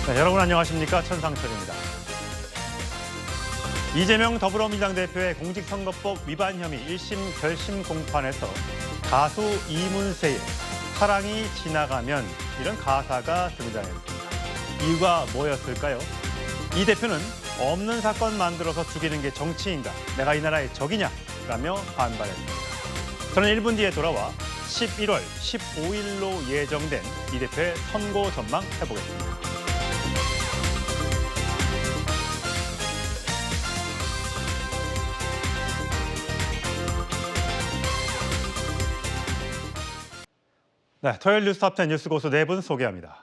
네, 여러분 안녕하십니까? 천상철입니다. 이재명 더불어민주당 대표의 공직선거법 위반 혐의 1심 결심 공판에서 가수 이문세의 사랑이 지나가면 이런 가사가 등장했습니다. 이유가 뭐였을까요? 이 대표는 없는 사건 만들어서 죽이는 게 정치인가? 내가 이 나라의 적이냐? 라며 반발했습니다. 저는 1분 뒤에 돌아와 11월 15일로 예정된 이 대표의 선고 전망 해보겠습니다. 네, 토요일 뉴스 탑10 뉴스 고수 4분 소개합니다.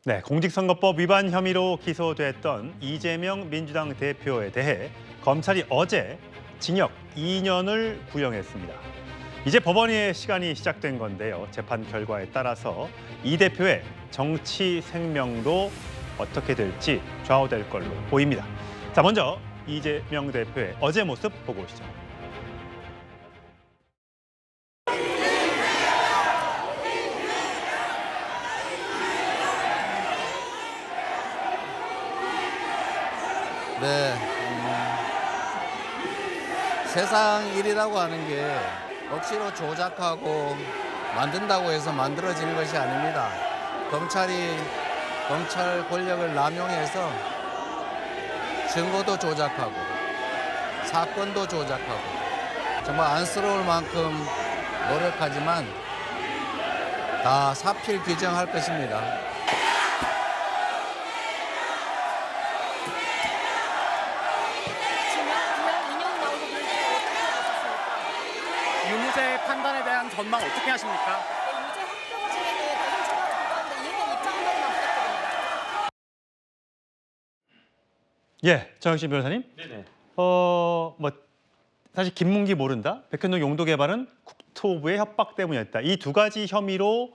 네, 공직선거법 위반 혐의로 기소됐던 이재명 민주당 대표에 대해 검찰이 어제 징역 2년을 구형했습니다. 이제 법원의 시간이 시작된 건데요. 재판 결과에 따라서 이 대표의 정치 생명도 어떻게 될지 좌우될 걸로 보입니다. 자, 먼저 이재명 대표의 어제 모습 보고 오시죠. 네, 세상 일이라고 하는 게 억지로 조작하고 만든다고 해서 만들어지는 것이 아닙니다. 검찰 권력을 남용해서 증거도 조작하고 사건도 조작하고 정말 안쓰러울 만큼 노력하지만 다 사필 규정할 것입니다. 유무죄 판단에 대한 전망 어떻게 하십니까? 유죄 확정 과정에 대해 대선 청와대 공부하는데 이에 대한 입장 한마디만 부탁드립니다. 예, 정영신 변호사님. 네네. 사실 김문기 모른다, 백현동 용도 개발은 국토부의 협박 때문이었다. 이 두 가지 혐의로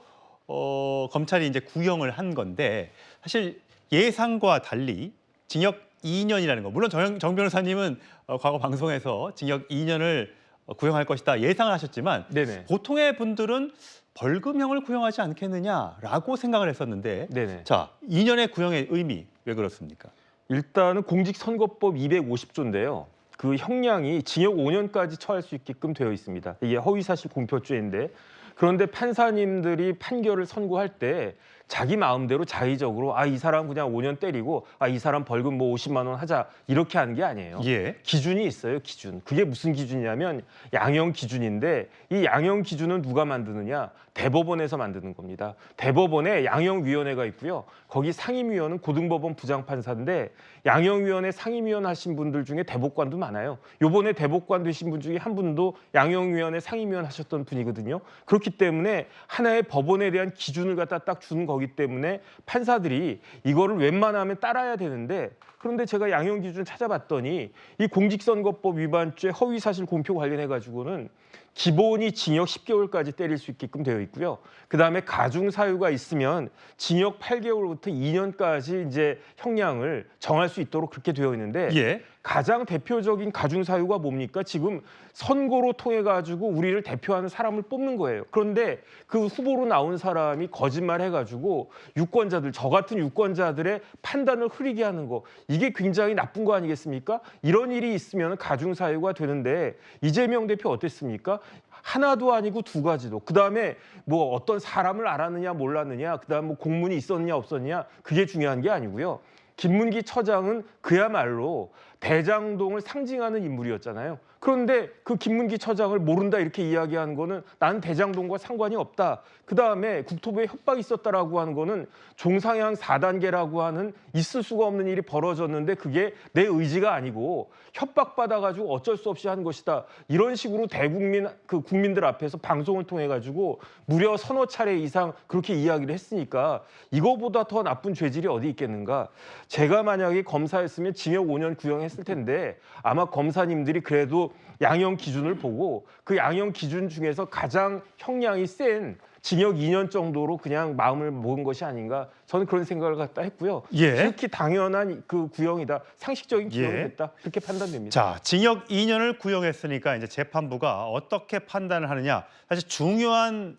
검찰이 이제 구형을 한 건데 사실 예상과 달리 징역 2년이라는 거. 물론 정 변호사님은 과거 방송에서 징역 2년을 구형할 것이다 예상을 하셨지만 네네. 보통의 분들은 벌금형을 구형하지 않겠느냐라고 생각을 했었는데 네네. 자, 2년의 구형의 의미 왜 그렇습니까? 일단은 공직선거법 250조인데요. 그 형량이 징역 5년까지 처할 수 있게끔 되어 있습니다. 이게 허위사실 공표죄인데 그런데 판사님들이 판결을 선고할 때 자기 마음대로 자의적으로 이 사람 그냥 5년 때리고 이 사람 벌금 뭐 50만 원 하자 이렇게 하는 게 아니에요. 예. 기준이 있어요, 기준. 그게 무슨 기준이냐면 양형 기준인데 이 양형 기준은 누가 만드느냐? 대법원에서 만드는 겁니다. 대법원에 양형위원회가 있고요. 거기 상임위원은 고등법원 부장판사인데 양형위원회 상임위원 하신 분들 중에 대법관도 많아요. 요번에 대법관 되신 분 중에 한 분도 양형위원회 상임위원 하셨던 분이거든요. 그렇기 때문에 하나의 법원에 대한 기준을 갖다 딱 주는 거기 때문에 판사들이 이거를 웬만하면 따라야 되는데 그런데 제가 양형 기준 찾아봤더니 이 공직선거법 위반죄 허위사실 공표 관련해 가지고는 기본이 징역 10개월까지 때릴 수 있게끔 되어 있고요. 그다음에 가중 사유가 있으면 징역 8개월부터 2년까지 이제 형량을 정할 수 있도록 그렇게 되어 있는데 예. 가장 대표적인 가중 사유가 뭡니까? 지금 선거로 통해 가지고 우리를 대표하는 사람을 뽑는 거예요. 그런데 그 후보로 나온 사람이 거짓말해 가지고 유권자들, 저 같은 유권자들의 판단을 흐리게 하는 거. 이게 굉장히 나쁜 거 아니겠습니까? 이런 일이 있으면 가중 사유가 되는데 이재명 대표 어땠습니까? 하나도 아니고 두 가지도. 그다음에 뭐 어떤 사람을 알았느냐 몰랐느냐, 그다음 뭐 공문이 있었느냐 없었느냐 그게 중요한 게 아니고요. 김문기 처장은 그야말로 대장동을 상징하는 인물이었잖아요. 그런데 그 김문기 처장을 모른다 이렇게 이야기하는 거는 나는 대장동과 상관이 없다. 그다음에 국토부에 협박이 있었다라고 하는 거는 종상향 4단계라고 하는 있을 수가 없는 일이 벌어졌는데 그게 내 의지가 아니고 협박받아가지고 어쩔 수 없이 한 것이다. 이런 식으로 대국민 국민들 앞에서 방송을 통해 가지고 무려 서너 차례 이상 그렇게 이야기를 했으니까 이거보다 더 나쁜 죄질이 어디 있겠는가. 제가 만약에 검사였으면 징역 5년 구형했을 텐데 아마 검사님들이 그래도 양형 기준을 보고 그 양형 기준 중에서 가장 형량이 센 징역 2년 정도로 그냥 마음을 먹은 것이 아닌가 저는 그런 생각을 갖다 했고요. 예. 특히 당연한 그 구형이다. 상식적인 구형이 예. 됐다. 그렇게 판단됩니다. 자, 징역 2년을 구형했으니까 이제 재판부가 어떻게 판단을 하느냐. 사실 중요한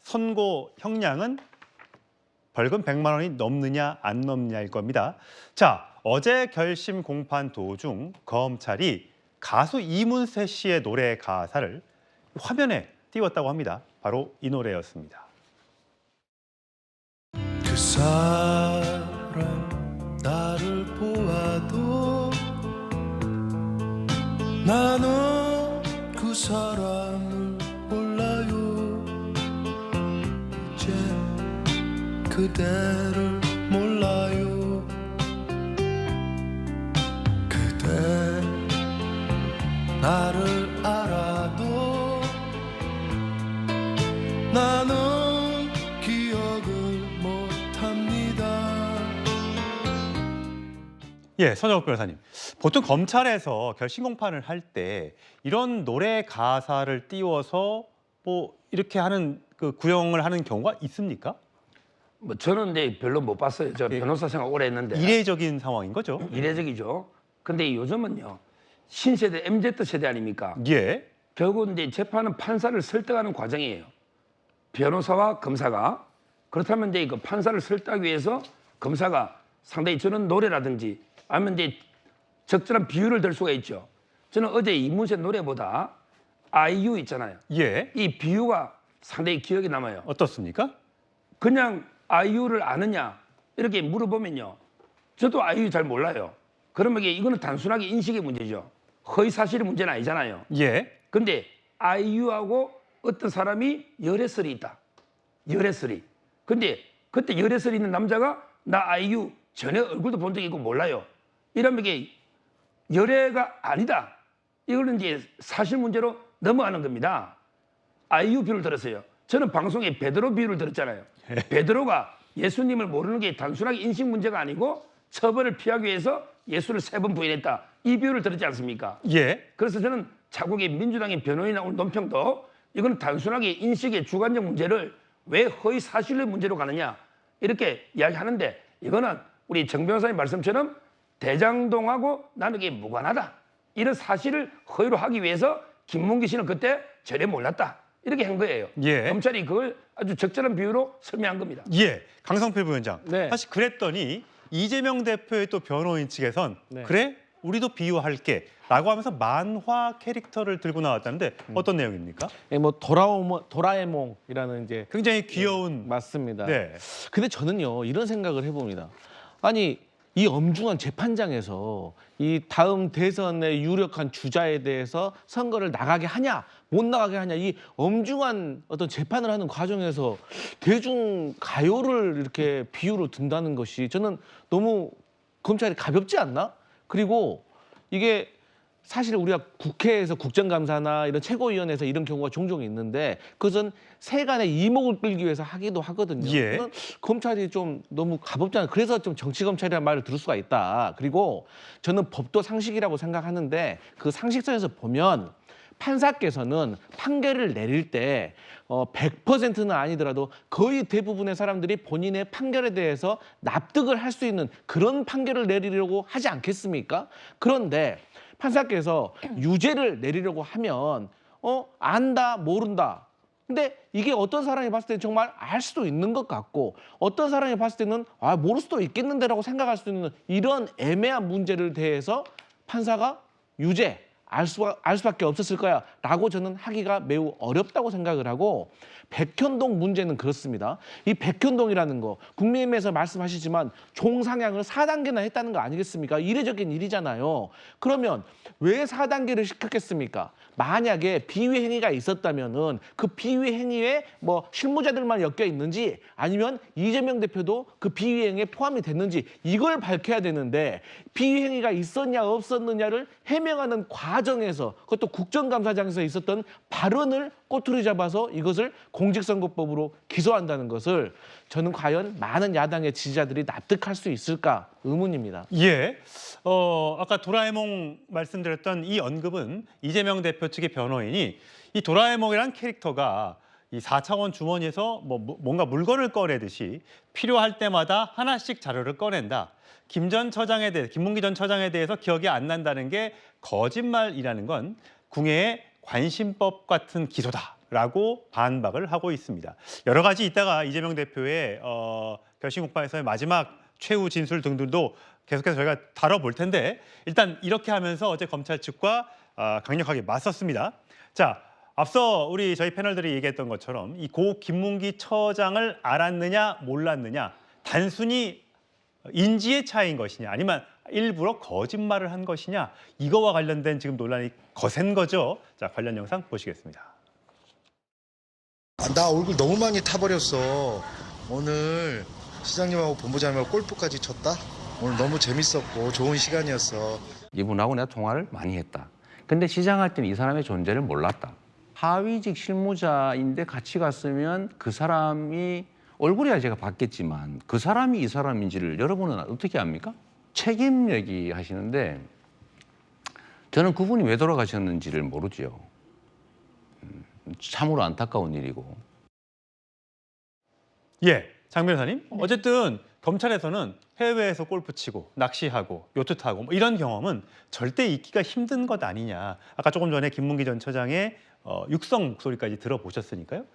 선고 형량은 벌금 100만 원이 넘느냐 안 넘느냐일 겁니다. 자, 어제 결심 공판 도중 검찰이 가수 이문세 씨의 노래 가사를 화면에 띄웠다고 합니다. 바로 이 노래였습니다. 그 사람 나를 보아도 나는 그 사람을 몰라요. 이제 그대를 몰라요. 그대 나를 알아도 나는 기억을 못합니다. 예, 선정욱 변호사님. 보통 검찰에서 결심 공판을 할 때 이런 노래 가사를 띄워서 뭐 이렇게 하는 그 구형을 하는 경우가 있습니까? 뭐 저는 근데 별로 못 봤어요. 저 변호사 생활 오래 했는데. 이례적인 상황인 거죠? 이례적이죠. 근데 요즘은요. 신세대 MZ세대 아닙니까? 예. 결국 이제 재판은 판사를 설득하는 과정이에요. 변호사와 검사가. 그렇다면 이제 그 판사를 설득하기 위해서 검사가 상당히 저는 노래라든지 아니면 이제 적절한 비유를 들 수가 있죠. 저는 어제 이문세 노래보다 아이유 있잖아요. 예. 이 비유가 상당히 기억에 남아요. 어떻습니까? 그냥 아이유를 아느냐 이렇게 물어보면요. 저도 아이유 잘 몰라요. 그러면 이거는 단순하게 인식의 문제죠. 허위 사실의 문제는 아니잖아요. 예. 근데 아이유하고 어떤 사람이 열애설이 있다. 열애설이. 근데 그때 열애설이 있는 남자가 나 아이유 전에 얼굴도 본 적이 있고 몰라요. 이러면 이게 열애가 아니다. 이거는 이제 사실 문제로 넘어가는 겁니다. 아이유 비유를 들었어요. 저는 방송에 베드로 비유를 들었잖아요. 베드로가 예수님을 모르는 게 단순하게 인식 문제가 아니고 처벌을 피하기 위해서 예수를 3번 부인했다. 이 비유를 들었지 않습니까? 예. 그래서 저는 자국의 민주당의 변호인이 나온 논평도 이건 단순하게 인식의 주관적 문제를 왜 허위 사실의 문제로 가느냐 이렇게 이야기하는데 이거는 우리 정 변호사님 말씀처럼 대장동하고 나는 이게 무관하다. 이런 사실을 허위로 하기 위해서 김문기 씨는 그때 전혀 몰랐다. 이렇게 한 거예요. 예. 검찰이 그걸 아주 적절한 비유로 설명한 겁니다. 예. 강성필 부위원장. 네. 사실 그랬더니 이재명 대표의 또 변호인 측에선 네. 그래? 우리도 비유할게 라고 하면서 만화 캐릭터를 들고 나왔다는데 어떤 내용입니까? 예, 뭐 도라에몽이라는 이제 굉장히 귀여운 맞습니다. 네. 근데 저는요 이런 생각을 해봅니다. 아니 이 엄중한 재판장에서 이 다음 대선의 유력한 주자에 대해서 선거를 나가게 하냐 못 나가게 하냐 이 엄중한 어떤 재판을 하는 과정에서 대중 가요를 이렇게 비유로 든다는 것이 저는 너무 검찰이 가볍지 않나? 그리고 이게 사실 우리가 국회에서 국정감사나 이런 최고위원회에서 이런 경우가 종종 있는데 그것은 세간의 이목을 끌기 위해서 하기도 하거든요. 예. 그건 검찰이 좀 너무 가볍잖아요. 그래서 좀 정치검찰이라는 말을 들을 수가 있다. 그리고 저는 법도 상식이라고 생각하는데 그 상식선에서 보면 판사께서는 판결을 내릴 때 100%는 아니더라도 거의 대부분의 사람들이 본인의 판결에 대해서 납득을 할 수 있는 그런 판결을 내리려고 하지 않겠습니까? 그런데 판사께서 유죄를 내리려고 하면 안다 모른다. 근데 이게 어떤 사람이 봤을 때는 정말 알 수도 있는 것 같고 어떤 사람이 봤을 때는 모를 수도 있겠는데라고 생각할 수 있는 이런 애매한 문제를 대해서 판사가 유죄 알 수밖에 없었을 거야 라고 저는 하기가 매우 어렵다고 생각을 하고 백현동 문제는 그렇습니다. 이 백현동이라는 거 국민의힘에서 말씀하시지만 종상향을 4단계나 했다는 거 아니겠습니까? 이례적인 일이잖아요. 그러면 왜 4단계를 시켰겠습니까? 만약에 비위 행위가 있었다면은 그 비위 행위에 뭐 실무자들만 엮여 있는지 아니면 이재명 대표도 그 비위 행위에 포함이 됐는지 이걸 밝혀야 되는데 비위 행위가 있었냐 없었느냐를 해명하는 과정에서 그것도 국정감사장에서 있었던 발언을 꼬투리 잡아서 이것을 공직선거법으로 기소한다는 것을 저는 과연 많은 야당의 지지자들이 납득할 수 있을까 의문입니다. 예. 아까 도라에몽 말씀드렸던 이 언급은 이재명 대표 측의 변호인이 이 도라에몽이란 캐릭터가 이 4차원 주머니에서 뭔가 물건을 꺼내듯이 필요할 때마다 하나씩 자료를 꺼낸다. 김문기 전 처장에 대해서 기억이 안 난다는 게 거짓말이라는 건 궁예의 관심법 같은 기소다라고 반박을 하고 있습니다. 여러 가지 이따가 이재명 대표의 결심 공판에서의 마지막 최후 진술 등등도 계속해서 저희가 다뤄볼 텐데 일단 이렇게 하면서 어제 검찰 측과 강력하게 맞섰습니다. 자, 앞서 저희 패널들이 얘기했던 것처럼 이 고 김문기 처장을 알았느냐 몰랐느냐 단순히 인지의 차이인 것이냐 아니면 일부러 거짓말을 한 것이냐 이거와 관련된 지금 논란이 거센 거죠. 자, 관련 영상 보시겠습니다. 나 얼굴 너무 많이 타버렸어. 오늘 시장님하고 본부장님하고 골프까지 쳤다. 오늘 너무 재밌었고 좋은 시간이었어. 이분하고 내가 통화를 많이 했다. 근데 시장할 때는 이 사람의 존재를 몰랐다. 하위직 실무자인데 같이 갔으면 그 사람이 얼굴이야 제가 봤겠지만 그 사람이 이 사람인지를 여러분은 어떻게 압니까? 책임 얘기하시는데 저는 그분이 왜 돌아가셨는지를 모르죠. 참으로 안타까운 일이고. 예, 장 변호사님. 어쨌든 검찰에서는 해외에서 골프 치고 낚시하고 요트 타고 뭐 이런 경험은 절대 잊기가 힘든 것 아니냐. 아까 조금 전에 김문기 전 처장의 육성 목소리까지 들어보셨으니까요.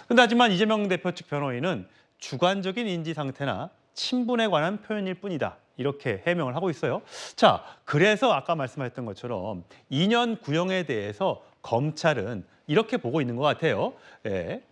근데 하지만 이재명 대표 측 변호인은 주관적인 인지 상태나 친분에 관한 표현일 뿐이다. 이렇게 해명을 하고 있어요. 자, 그래서 아까 말씀하셨던 것처럼 2년 구형에 대해서 검찰은 이렇게 보고 있는 것 같아요. 예.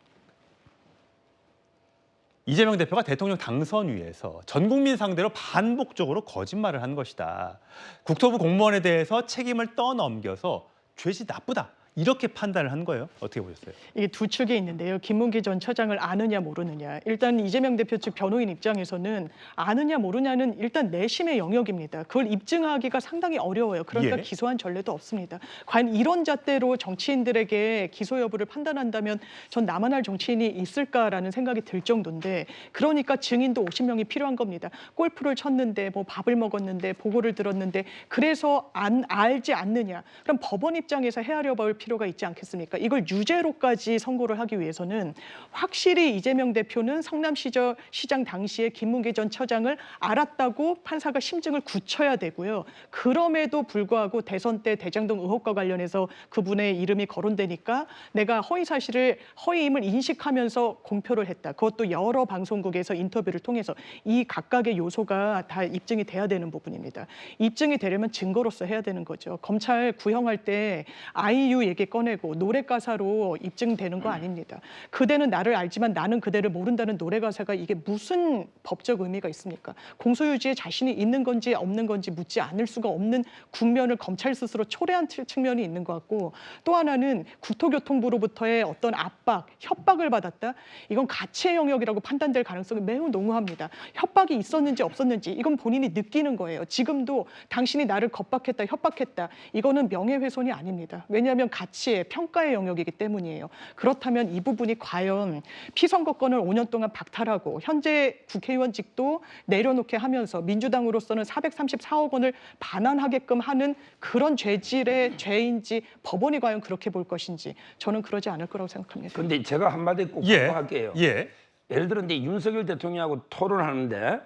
이재명 대표가 대통령 당선위에서 전 국민 상대로 반복적으로 거짓말을 한 것이다. 국토부 공무원에 대해서 책임을 떠넘겨서 죄시 나쁘다. 이렇게 판단을 한 거예요. 어떻게 보셨어요? 이게 두 축이 있는데요. 김문기 전 처장을 아느냐 모르느냐. 일단 이재명 대표 측 변호인 입장에서는 아느냐 모르냐는 일단 내심의 영역입니다. 그걸 입증하기가 상당히 어려워요. 그러니까 예. 기소한 전례도 없습니다. 과연 이런 잣대로 정치인들에게 기소 여부를 판단한다면 전 나만 할 정치인이 있을까라는 생각이 들 정도인데 그러니까 증인도 50명이 필요한 겁니다. 골프를 쳤는데 뭐 밥을 먹었는데 보고를 들었는데 그래서 알지 않느냐. 그럼 법원 입장에서 헤아려 볼 필요가 있지 않겠습니까? 이걸 유죄로까지 선고를 하기 위해서는 확실히 이재명 대표는 성남시장 당시에 김문기 전 처장을 알았다고 판사가 심증을 굳혀야 되고요. 그럼에도 불구하고 대선 때 대장동 의혹과 관련해서 그분의 이름이 거론되니까 내가 허위임을 인식하면서 공표를 했다. 그것도 여러 방송국에서 인터뷰를 통해서 이 각각의 요소가 다 입증이 돼야 되는 부분입니다. 입증이 되려면 증거로서 해야 되는 거죠. 검찰 구형할 때 아이유 얘기 꺼내고 노래 가사로 입증되는 거 아닙니다. 그대는 나를 알지만 나는 그대를 모른다는 노래 가사가 이게 무슨 법적 의미가 있습니까? 공소유지에 자신이 있는 건지 없는 건지 묻지 않을 수가 없는 국면을 검찰 스스로 초래한 측면이 있는 것 같고 또 하나는 국토교통부로부터의 어떤 압박, 협박을 받았다? 이건 가치의 영역이라고 판단될 가능성이 매우 농후합니다. 협박이 있었는지 없었는지 이건 본인이 느끼는 거예요. 지금도 당신이 나를 겁박했다, 협박했다. 이거는 명예훼손이 아닙니다. 왜냐하면 가치의 평가의 영역이기 때문이에요. 그렇다면 이 부분이 과연 피선거권을 5년 동안 박탈하고 현재 국회의원직도 내려놓게 하면서 민주당으로서는 434억 원을 반환하게끔 하는 그런 죄질의 죄인지 법원이 과연 그렇게 볼 것인지 저는 그러지 않을 거라고 생각합니다. 그런데 제가 한마디 꼭 할게요. 예를 들어 이제 윤석열 대통령하고 토론하는데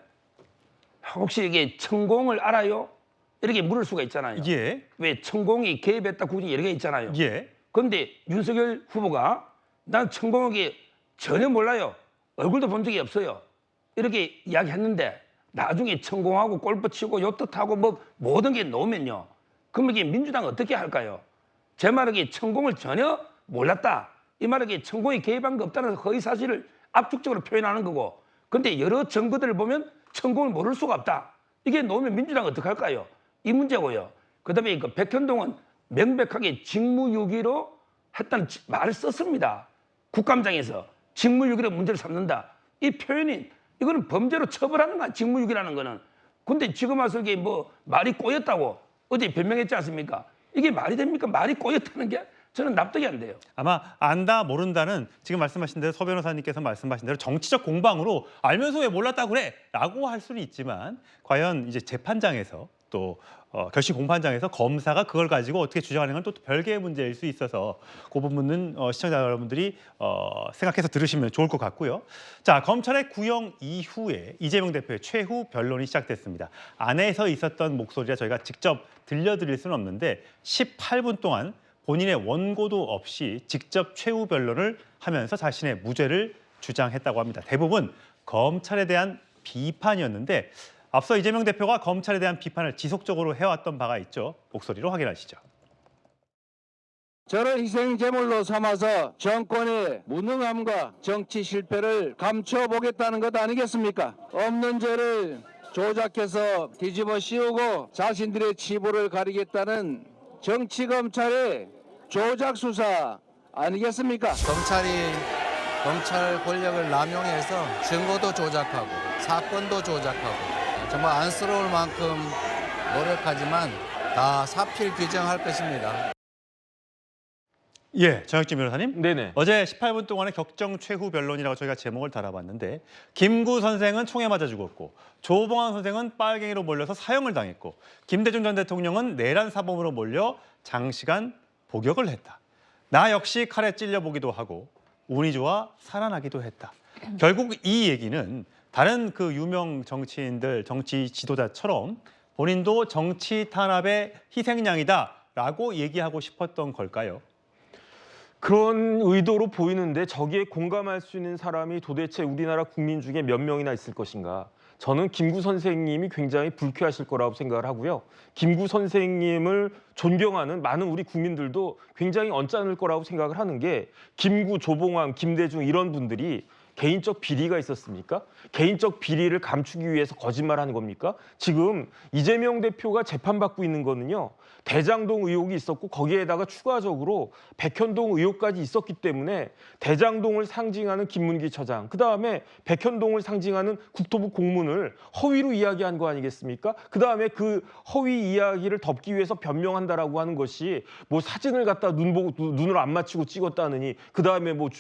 혹시 이게 천공을 알아요? 이렇게 물을 수가 있잖아요. 예. 왜 천공이 개입했다 구분이 여러 개 있잖아요. 예. 그런데 윤석열 후보가 난 천공에게 전혀 몰라요. 얼굴도 본 적이 없어요. 이렇게 이야기했는데 나중에 천공하고 골프 치고 요트 타고 뭐 모든 게 나오면요. 그럼 이게 민주당 어떻게 할까요? 제 말에 천공을 전혀 몰랐다. 이 말에 천공이 개입한 거 없다는 허위 사실을 압축적으로 표현하는 거고. 근데 여러 증거들을 보면 천공을 모를 수가 없다. 이게 나오면 민주당 어떻게 할까요? 이 문제고요. 그다음에 그 백현동은 명백하게 직무유기로 했다는 말을 썼습니다. 국감장에서 직무유기로 문제를 삼는다. 이 표현이 이거는 범죄로 처벌하는 거야. 직무유기라는 거는. 근데 지금 와서 이게 뭐 말이 꼬였다고 어제 변명했지 않습니까? 이게 말이 됩니까? 말이 꼬였다는 게 저는 납득이 안 돼요. 아마 안다 모른다는 지금 말씀하신 대로 서 변호사님께서 말씀하신 대로 정치적 공방으로 알면서 왜 몰랐다고 그래?라고 할 수는 있지만 과연 이제 재판장에서 또 결심 공판장에서 검사가 그걸 가지고 어떻게 주장하는 건 또 별개의 문제일 수 있어서 그 부분은 시청자 여러분들이 생각해서 들으시면 좋을 것 같고요. 자, 검찰의 구형 이후에 이재명 대표의 최후 변론이 시작됐습니다. 안에서 있었던 목소리라 저희가 직접 들려드릴 수는 없는데 18분 동안 본인의 원고도 없이 직접 최후 변론을 하면서 자신의 무죄를 주장했다고 합니다. 대부분 검찰에 대한 비판이었는데 앞서 이재명 대표가 검찰에 대한 비판을 지속적으로 해왔던 바가 있죠. 목소리로 확인하시죠. 저를 희생 제물로 삼아서 정권의 무능함과 정치 실패를 감춰보겠다는 것 아니겠습니까? 없는 죄를 조작해서 뒤집어 씌우고 자신들의 치부를 가리겠다는 정치검찰의 조작 수사 아니겠습니까? 검찰 권력을 남용해서 증거도 조작하고 사건도 조작하고 정말 안쓰러울 만큼 노력하지만 다 사필 규정할 것입니다. 예, 정혁진 변호사님. 네네. 어제 18분 동안의 격정 최후 변론이라고 저희가 제목을 달아봤는데 김구 선생은 총에 맞아 죽었고 조봉환 선생은 빨갱이로 몰려서 사형을 당했고 김대중 전 대통령은 내란 사범으로 몰려 장시간 복역을 했다. 나 역시 칼에 찔려보기도 하고 운이 좋아 살아나기도 했다. 결국 이 얘기는 다른 그 유명 정치인들, 정치 지도자처럼 본인도 정치 탄압의 희생양이다라고 얘기하고 싶었던 걸까요? 그런 의도로 보이는데 저기에 공감할 수 있는 사람이 도대체 우리나라 국민 중에 몇 명이나 있을 것인가. 저는 김구 선생님이 굉장히 불쾌하실 거라고 생각을 하고요. 김구 선생님을 존경하는 많은 우리 국민들도 굉장히 언짢을 거라고 생각을 하는 게 김구, 조봉환, 김대중 이런 분들이 개인적 비리가 있었습니까? 개인적 비리를 감추기 위해서 거짓말하는 겁니까? 지금 이재명 대표가 재판받고 있는 거는요. 대장동 의혹이 있었고 거기에다가 추가적으로 백현동 의혹까지 있었기 때문에 대장동을 상징하는 김문기 처장, 그다음에 백현동을 상징하는 국토부 공문을 허위로 이야기한 거 아니겠습니까? 그다음에 그 허위 이야기를 덮기 위해서 변명한다라고 하는 것이 뭐 사진을 갖다 눈을 안 맞추고 찍었다느니 그다음에 뭐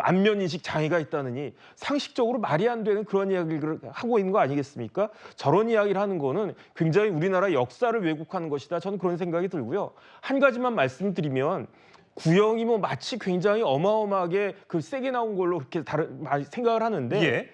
안면 인식 장애가 있다느니 상식적으로 말이 안 되는 그런 이야기를 하고 있는 거 아니겠습니까? 저런 이야기를 하는 거는 굉장히 우리나라 역사를 왜곡하는 것이다. 저는 그런 생각이 들고요. 한 가지만 말씀드리면 구형이 뭐 마치 굉장히 어마어마하게 그 세게 나온 걸로 그렇게 생각을 하는데 예.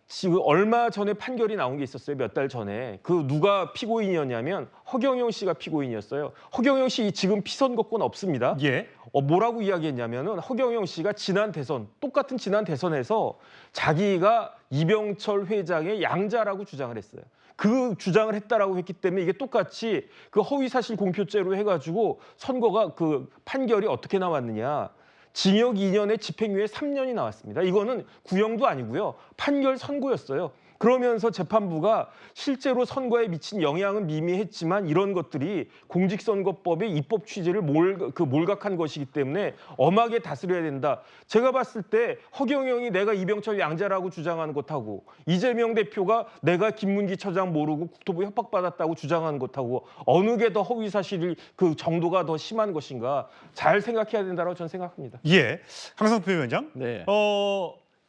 지금 얼마 전에 판결이 나온 게 있었어요. 몇 달 전에. 그 누가 피고인이었냐면 허경영 씨가 피고인이었어요. 허경영 씨 지금 피선거권 없습니다. 예. 뭐라고 이야기했냐면은 허경영 씨가 지난 대선, 똑같은 지난 대선에서 자기가 이병철 회장의 양자라고 주장을 했어요. 그 주장을 했다라고 했기 때문에 이게 똑같이 그 허위사실 공표죄로 해가지고 선거가 그 판결이 어떻게 나왔느냐. 징역 2년에 집행유예 3년이 나왔습니다. 이거는 구형도 아니고요. 판결 선고였어요. 그러면서 재판부가 실제로 선거에 미친 영향은 미미했지만 이런 것들이 공직선거법의 입법 취지를 몰각한 것이기 때문에 엄하게 다스려야 된다. 제가 봤을 때 허경영이 내가 이병철 양자라고 주장하는 것하고 이재명 대표가 내가 김문기 처장 모르고 국토부 협박받았다고 주장하는 것하고 어느 게 더 허위사실이 그 정도가 더 심한 것인가 잘 생각해야 된다고 저는 생각합니다. 예, 강성표 위원장. 네.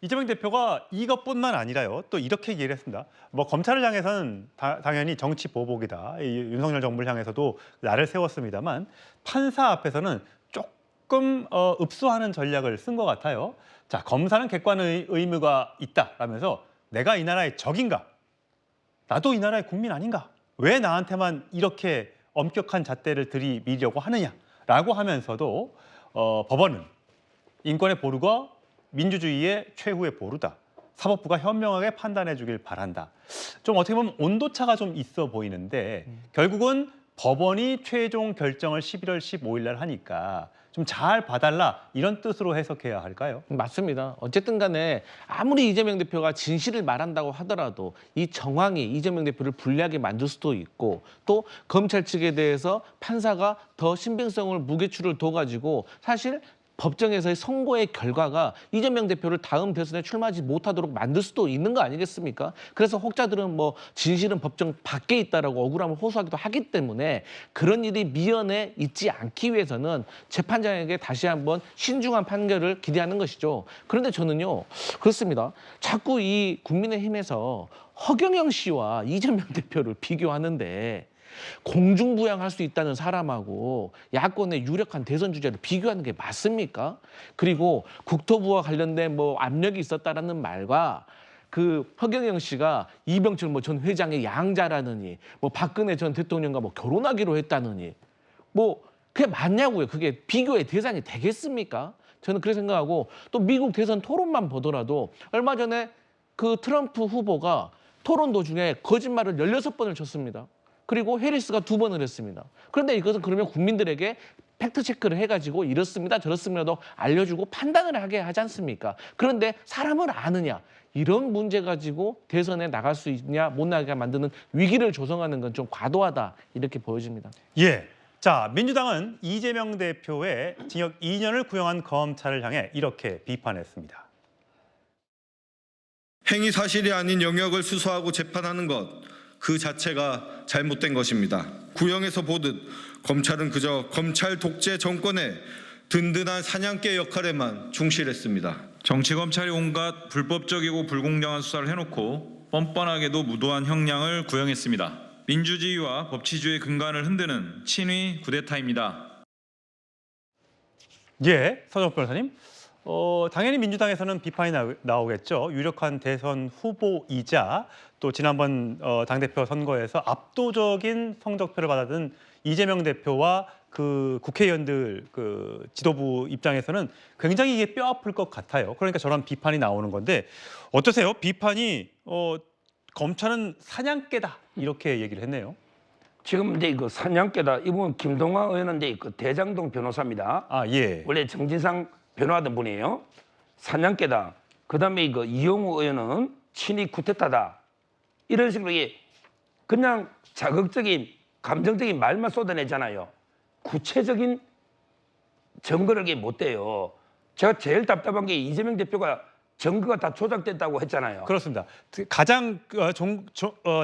이재명 대표가 이것뿐만 아니라요. 또 이렇게 얘기를 했습니다. 뭐 검찰을 향해서는 당연히 정치 보복이다. 이 윤석열 정부를 향해서도 나를 세웠습니다만 판사 앞에서는 조금 읍수하는 전략을 쓴 것 같아요. 자, 검사는 객관의 의무가 있다라면서 내가 이 나라의 적인가? 나도 이 나라의 국민 아닌가? 왜 나한테만 이렇게 엄격한 잣대를 들이밀려고 하느냐라고 하면서도 법원은 인권의 보루가 민주주의의 최후의 보루다. 사법부가 현명하게 판단해 주길 바란다. 좀 어떻게 보면 온도차가 좀 있어 보이는데 결국은 법원이 최종 결정을 11월 15일 날 하니까 좀 잘 봐달라 이런 뜻으로 해석해야 할까요? 맞습니다. 어쨌든 간에 아무리 이재명 대표가 진실을 말한다고 하더라도 이 정황이 이재명 대표를 불리하게 만들 수도 있고 또 검찰 측에 대해서 판사가 더 신빙성을 무게추를 둬가지고 사실 법정에서의 선고의 결과가 이재명 대표를 다음 대선에 출마하지 못하도록 만들 수도 있는 거 아니겠습니까? 그래서 혹자들은 뭐 진실은 법정 밖에 있다라고 억울함을 호소하기도 하기 때문에 그런 일이 미연에 있지 않기 위해서는 재판장에게 다시 한번 신중한 판결을 기대하는 것이죠. 그런데 저는요, 그렇습니다. 자꾸 이 국민의힘에서 허경영 씨와 이재명 대표를 비교하는데 공중부양할 수 있다는 사람하고 야권의 유력한 대선 주자를 비교하는 게 맞습니까? 그리고 국토부와 관련된 뭐 압력이 있었다라는 말과 그 허경영 씨가 이병철 뭐 전 회장의 양자라느니 뭐 박근혜 전 대통령과 뭐 결혼하기로 했다느니 뭐 그게 맞냐고요. 그게 비교의 대상이 되겠습니까? 저는 그렇게 생각하고 또 미국 대선 토론만 보더라도 얼마 전에 그 트럼프 후보가 토론 도중에 거짓말을 16번을 쳤습니다. 그리고 해리스가 2번을 했습니다. 그런데 이것은 그러면 국민들에게 팩트체크를 해가지고 이렇습니다 저렇습니다도 알려주고 판단을 하게 하지 않습니까? 그런데 사람을 아느냐 이런 문제 가지고 대선에 나갈 수 있냐 못 나가게 만드는 위기를 조성하는 건 좀 과도하다 이렇게 보여집니다. 예. 자, 민주당은 이재명 대표의 징역 2년을 구형한 검찰을 향해 이렇게 비판했습니다. 행위 사실이 아닌 영역을 수사하고 재판하는 것 그 자체가 잘못된 것입니다. 구형에서 보듯 검찰은 그저 검찰 독재 정권의 든든한 사냥개 역할에만 충실했습니다. 정치검찰이 온갖 불법적이고 불공정한 수사를 해놓고 뻔뻔하게도 무도한 형량을 구형했습니다. 민주주의와 법치주의의 근간을 흔드는 친위 쿠데타입니다. 예, 서정욱 변호사님. 당연히 민주당에서는 비판이 나오겠죠. 유력한 대선 후보이자 또 지난번 당대표 선거에서 압도적인 성적표를 받았던 이재명 대표와 그 국회의원들 그 지도부 입장에서는 굉장히 이게 뼈아플 것 같아요. 그러니까 저런 비판이 나오는 건데 어떠세요? 비판이 검찰은 사냥개다 이렇게 얘기를 했네요. 지금 이제 그 사냥개다. 이분 김동완 의원은 이제 그 대장동 변호사입니다. 아 예. 원래 정진상 변호하던 분이에요. 사냥개다. 그다음에 이거 이용우 의원은 친위 쿠데타다. 이런 식으로 이게 그냥 자극적인 감정적인 말만 쏟아내잖아요. 구체적인 증거를 이게 못 대요. 제가 제일 답답한 게 이재명 대표가 증거가 다 조작됐다고 했잖아요. 그렇습니다. 가장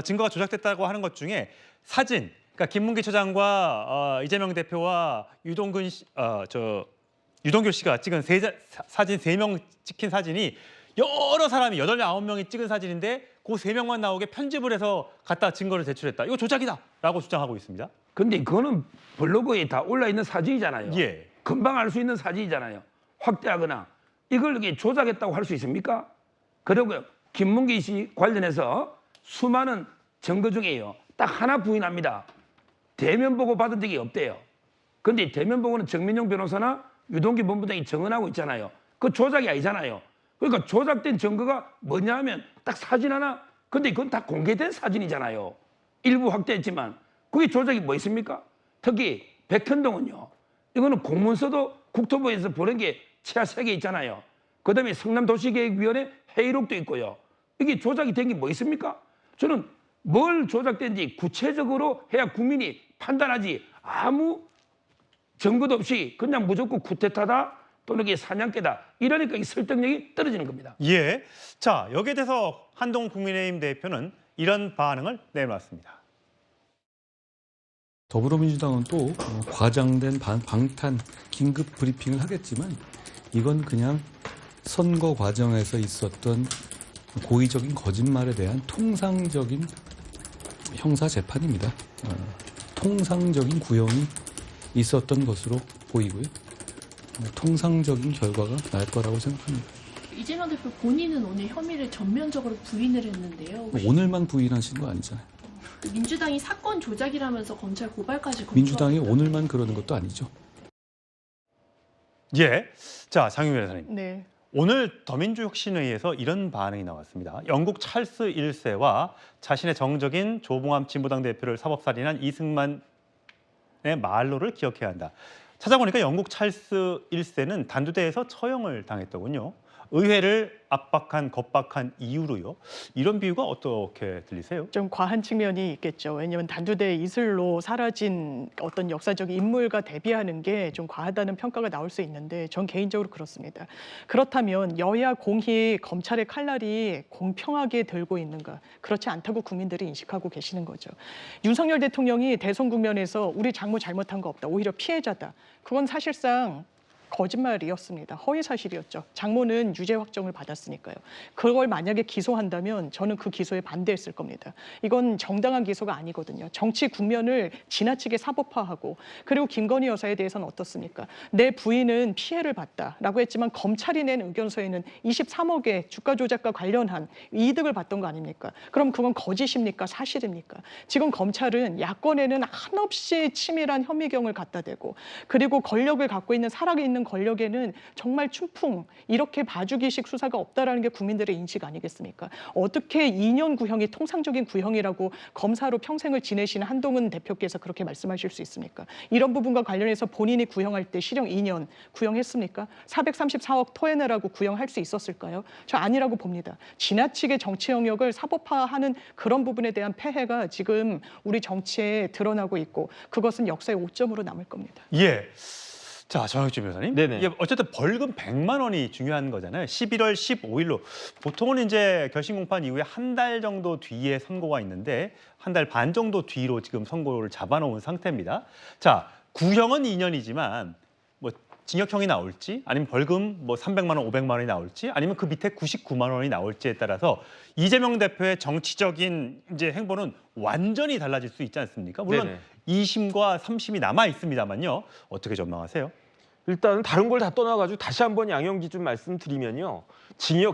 증거가 조작됐다고 하는 것 중에 사진, 그러니까 김문기 처장과 이재명 대표와 유동균 씨가 찍은 사진 3명 찍힌 사진이 여러 사람이 8, 9명이 찍은 사진인데 그 3명만 나오게 편집을 해서 갖다 증거를 제출했다. 이거 조작이다 라고 주장하고 있습니다. 근데 그거는 블로그에 다 올라있는 사진이잖아요. 예. 금방 알 수 있는 사진이잖아요. 확대하거나 이걸 이렇게 조작했다고 할 수 있습니까? 그리고 김문기 씨 관련해서 수많은 증거 중에요. 딱 하나 부인합니다. 대면 보고 받은 적이 없대요. 근데 대면 보고는 정민용 변호사나 유동규 본부장이 증언하고 있잖아요. 그 조작이 아니잖아요. 그러니까 조작된 증거가 뭐냐 하면 딱 사진 하나. 근데 그건 다 공개된 사진이잖아요. 일부 확대했지만 그게 조작이 뭐 있습니까? 특히 백현동은요. 이거는 공문서도 국토부에서 보낸 게 최하 3개 있잖아요. 그다음에 성남도시계획위원회 회의록도 있고요. 이게 조작이 된 게 뭐 있습니까? 저는 뭘 조작된지 구체적으로 해야 국민이 판단하지 아무 증거도 없이 그냥 무조건 쿠데타다 또는 이게 사냥개다 이러니까 이 설득력이 떨어지는 겁니다. 예. 자, 여기에 대해서 한동훈 국민의힘 대표는 이런 반응을 내놨습니다. 더불어민주당은 또 과장된 방탄 긴급 브리핑을 하겠지만 이건 그냥 선거 과정에서 있었던 고의적인 거짓말에 대한 통상적인 형사 재판입니다. 통상적인 구형이 있었던 것으로 보이고요. 통상적인 결과가 날 거라고 생각합니다. 이재명 대표 본인은 오늘 혐의를 전면적으로 부인을 했는데요. 오늘만 부인하신 거 아니잖아요. 민주당이 사건 조작이라면서 검찰 고발까지 민주당이 오늘만 그러는 것도 아니죠. 예. 자, 장윤 변호사님. 네. 오늘 더민주혁신회의에서 이런 반응이 나왔습니다. 영국 찰스 1세와 자신의 정적인 조봉암 진보당 대표를 사법살인한 이승만의 말로를 기억해야 한다. 찾아보니까 영국 찰스 1세는 단두대에서 처형을 당했더군요. 의회를 압박한 겁박한 이유로요. 이런 비유가 어떻게 들리세요? 좀 과한 측면이 있겠죠. 왜냐하면 단두대 이슬로 사라진 어떤 역사적 인물과 대비하는 게 좀 과하다는 평가가 나올 수 있는데 전 개인적으로 그렇습니다. 그렇다면 여야 공히 검찰의 칼날이 공평하게 들고 있는가? 그렇지 않다고 국민들이 인식하고 계시는 거죠. 윤석열 대통령이 대선 국면에서 우리 장모 잘못한 거 없다. 오히려 피해자다. 그건 사실상 거짓말이었습니다. 허위 사실이었죠. 장모는 유죄 확정을 받았으니까요. 그걸 만약에 기소한다면 저는 그 기소에 반대했을 겁니다. 이건 정당한 기소가 아니거든요. 정치 국면을 지나치게 사법화하고 그리고 김건희 여사에 대해서는 어떻습니까? 내 부인은 피해를 봤다라고 했지만 검찰이 낸 의견서에는 23억의 주가 조작과 관련한 이득을 봤던 거 아닙니까? 그럼 그건 거짓입니까? 사실입니까? 지금 검찰은 야권에는 한없이 치밀한 혐의경을 갖다 대고 그리고 권력을 갖고 있는 살아있는 권력에는 정말 춘풍 이렇게 봐주기식 수사가 없다라는 게 국민들의 인식 아니겠습니까? 어떻게 2년 구형이 통상적인 구형이라고 검사로 평생을 지내신 한동훈 대표께서 그렇게 말씀하실 수 있습니까? 이런 부분과 관련해서 본인이 구형할 때 실형 2년 구형했습니까? 434억 토해내라고 구형할 수 있었을까요? 저 아니라고 봅니다. 지나치게 정치 영역을 사법화하는 그런 부분에 대한 폐해가 지금 우리 정치에 드러나고 있고 그것은 역사의 오점으로 남을 겁니다. 예. 자, 정혁주 변호사님. 네네. 이게 어쨌든 벌금 100만 원이 중요한 거잖아요. 11월 15일로 보통은 이제 결심 공판 이후에 한 달 정도 뒤에 선고가 있는데 한 달 반 정도 뒤로 지금 선고를 잡아놓은 상태입니다. 자, 구형은 2년이지만 뭐 징역형이 나올지 아니면 벌금 뭐 300만 원, 500만 원이 나올지 아니면 그 밑에 99만 원이 나올지에 따라서 이재명 대표의 정치적인 이제 행보는 완전히 달라질 수 있지 않습니까? 물론 네네. 2심과 3심이 남아 있습니다만요. 어떻게 전망하세요? 일단은 다른 걸 다 떠나가지고 다시 한번 양형 기준 말씀드리면요.